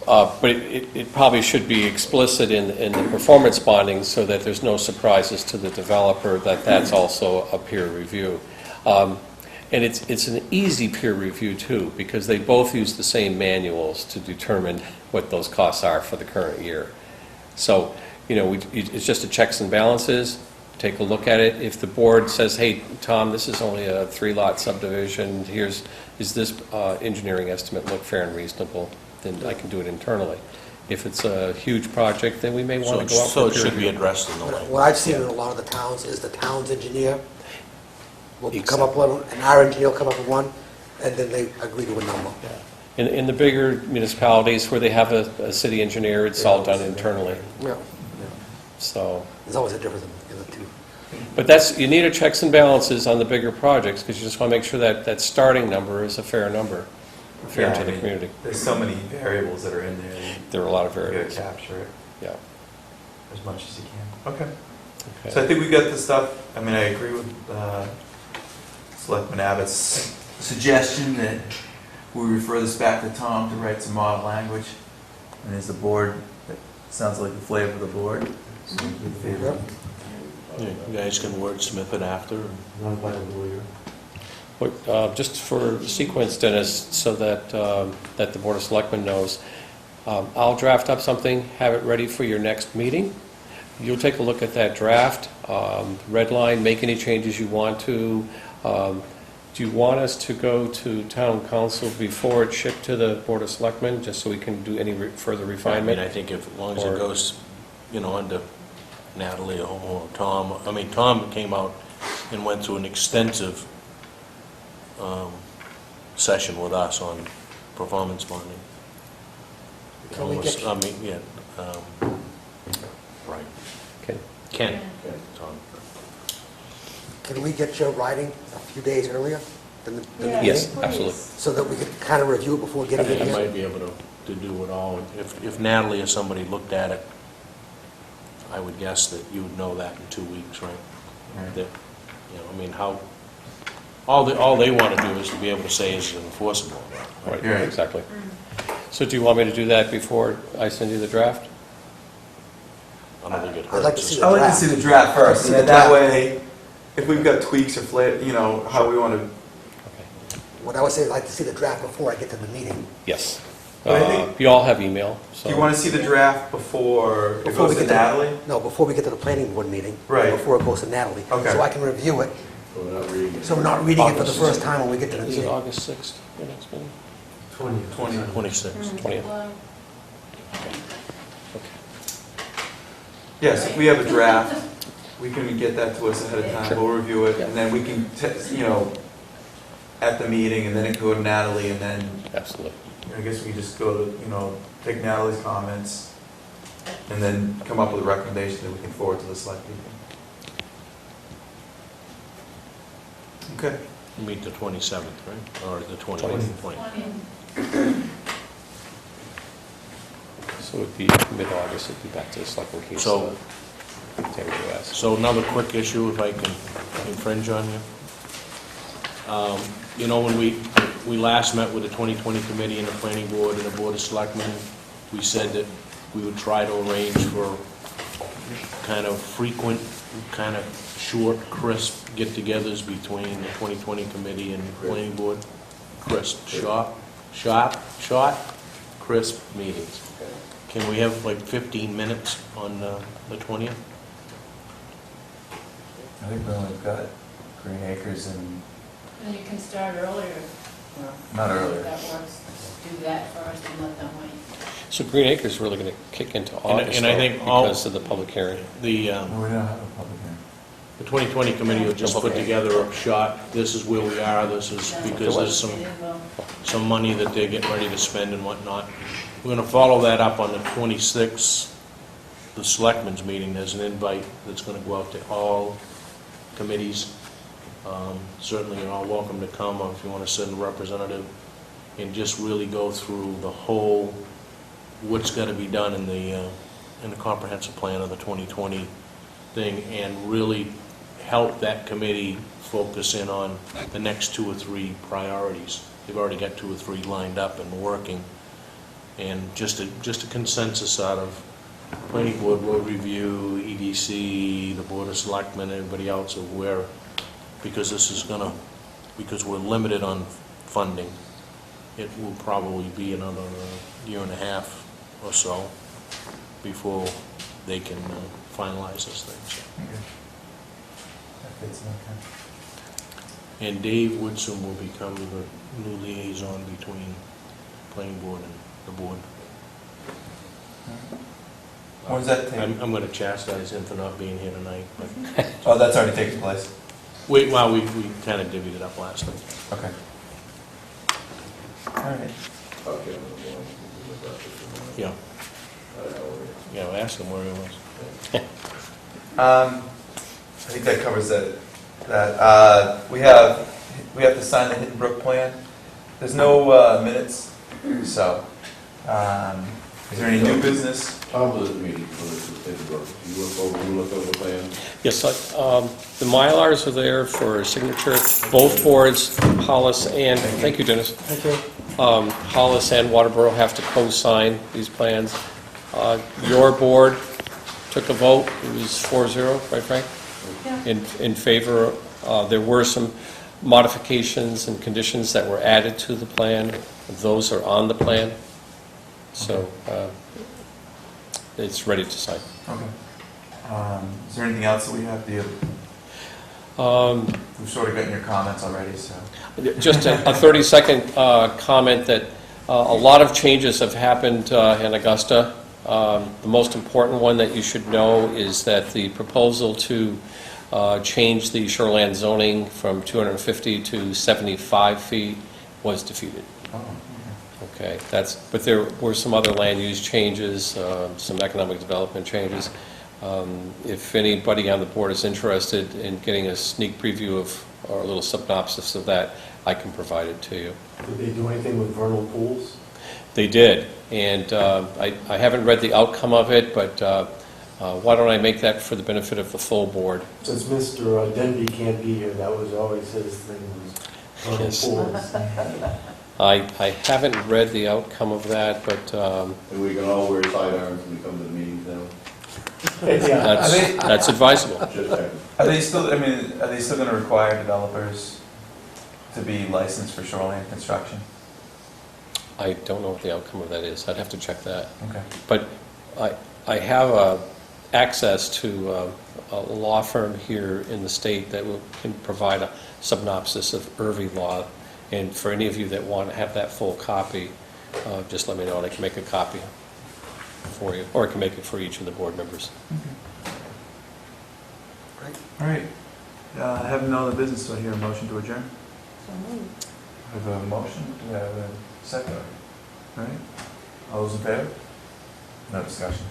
But it probably should be explicit in the performance bonding so that there's no surprises to the developer that that's also a peer review. And it's an easy peer review too, because they both use the same manuals to determine what those costs are for the current year. So, it's just a checks and balances, take a look at it. If the board says, hey, Tom, this is only a 3-lot subdivision, is this engineering estimate look fair and reasonable, then I can do it internally. If it's a huge project, then we may want to go out So for it peer should be review. addressed in the What language. I've seen in a lot of the towns is the town's engineer will come Exactly. up with one, and our engineer will come up with one, and then they agree to a number. In the bigger municipalities where they have a city engineer, it's all done internally, Yeah, so. there's always a difference in the two. But you need a checks and balances on the bigger projects, because you just want to make sure that starting number is a fair number, fair Yeah, to I the mean, community. There's so many variables that are in there. There are a lot of You gotta variables, capture it yeah. as much as you can. Okay. Okay. So I think we got the stuff. I mean, I agree with Selectman Abbott's suggestion that we refer this back to Tom to write some model language. And as the board, that sounds like the flavor of the board. So we'd be in favor of it. Yeah, you guys can wordsmith it after. Run by the lawyer. Just for sequence, Dennis, so that the Board of Selectmen knows, I'll draft up something, have it ready for your next meeting. You'll take a look at that draft, red line, make any changes you want to. Do you want us to go to town council before it's shipped to the Board of Selectmen, just so we can do any further I mean, refinement? I think if, as long as Or- it goes, under Natalie or Tom, Tom came out and went through an extensive session with us on performance bonding. Can we get- Right. Okay. Ken, Tom. Can we get your writing a few days earlier than the Yeah, meeting? Yes, please. absolutely. So that we could kind of review it before getting it I here? might be able to do it all. If Natalie or somebody looked at it, I would guess that you would know that in 2 weeks, right? Right. That, all they want to do is to be able to say is it enforceable. Right, Yeah. exactly. So do you want me to do that before I send you the draft? I don't think it hurts. I'd like to see I like to see the draft first, and then that way, if we've got tweaks or how we want to. What I would say, I'd like to see the draft before I get to the meeting. Yes. But I think- You all have email, so. Do you want to see the draft before it Before goes we to get to- Natalie? No, before we get to the planning board meeting. Right. Before it goes to Natalie. Okay. So I can review it, So we're not reading it. so we're not reading it for the first time when we get to the Is it meeting. August 6th, your next meeting? 20. 26. 20th. Well, Yes, if we have a draft, we can get that to us ahead of time, Sure. we'll review it, and then we can, at the meeting, and then it go to Natalie, and then, Absolutely. I guess we just go to, take Natalie's comments, and then come up with a recommendation that we can forward to the select people. Okay. Meet the 27th, right? Or the 20th? 20th. 20. So it'd be mid-August, it'd be back to the selectmen case. So- US. So another quick issue, if I can infringe on you. When we last met with the 2020 committee and the planning board and the board of selectmen, we said that we would try to arrange for kind of frequent, kind of short, crisp get-togethers between the 2020 committee and the planning board. Crisp, short, crisp meetings. Can we have like 15 minutes on the 20th? I think we only got Green Acres and, And you can start earlier. not earlier. That works. Do that first and let them wait. So Green Acres is really going to kick into August, and I though, think all- because of the public hearing. The No, we don't have a public hearing. The 2020 committee will just put together a shot, this is where we are, this is, because there's some money that they're getting ready to spend and whatnot. We're gonna follow that up on the 26th, the selectmen's meeting, there's an invite that's gonna go out to all committees. Certainly, you're all welcome to come, or if you wanna send a representative, and just really go through the whole, what's gotta be done in the comprehensive plan of the 2020 thing and really help that committee focus in on the next 2 or 3 priorities. They've already got 2 or 3 lined up and working. And just a consensus out of planning board, road review, EDC, the board of selectmen, everybody else of where, because this is gonna, because we're limited on funding, it will probably be another year and a half or so before they can finalize this thing. So. Okay. That fits in, okay. And Dave Woodson will become the new liaison between planning board and the board. When does that take? I'm going to chastise him for not being here tonight, but Oh, that's already taken place? we kind of divvied it up last time. Okay. All right. Yeah. Yeah, I asked him where he was. I think that covers that. We have to sign the Hidden Brook plan. There's no minutes, so, is there any new business? Tom was at the meeting for this, you look over the plan. Yes, the Mylars are there for signature, both boards, Hollis and, thank you, Dennis. Hollis and Waterboro have to co-sign these plans. Your board took a vote, it was 4-0, right, Frank? Yeah. In favor. There were some modifications and conditions that were added to the plan. Those are on the plan, so it's ready to sign. Okay. Is there anything else that we have to? We've sort of gotten your comments already, so. Just a 30-second comment that a lot of changes have happened in Augusta. The most important one that you should know is that the proposal to change the shoreline zoning from 250 to 75 feet was defeated. Oh, Okay, but there were some other land use changes, some economic development changes. If anybody on the board is interested in getting a sneak preview of, or a little synopsis of that, I can provide it to you. Did they do anything with vernal pools? They did, and I haven't read the outcome of it, but why don't I make that for the benefit of the full board? Since Mr. Denby can't be here, that was always his thing, was vernal Yes. pools. I haven't read the outcome of that, but And we can all wear sidearms when we come to the meetings now. Yeah. that's advisable. Just checking. Are they still going to require developers to be licensed for shoreline construction? I don't know what the outcome of that is. I'd have to check that. Okay. But I have access to a law firm here in the state that can provide a synopsis of Irving law. And for any of you that want to have that full copy, just let me know and I can make a copy for you, or I can make it for each of the board members. Great. All right. I have no other business, so I hear a motion to adjourn. So moved. We have a motion, do we have a second? All right. All those in favor? No discussion.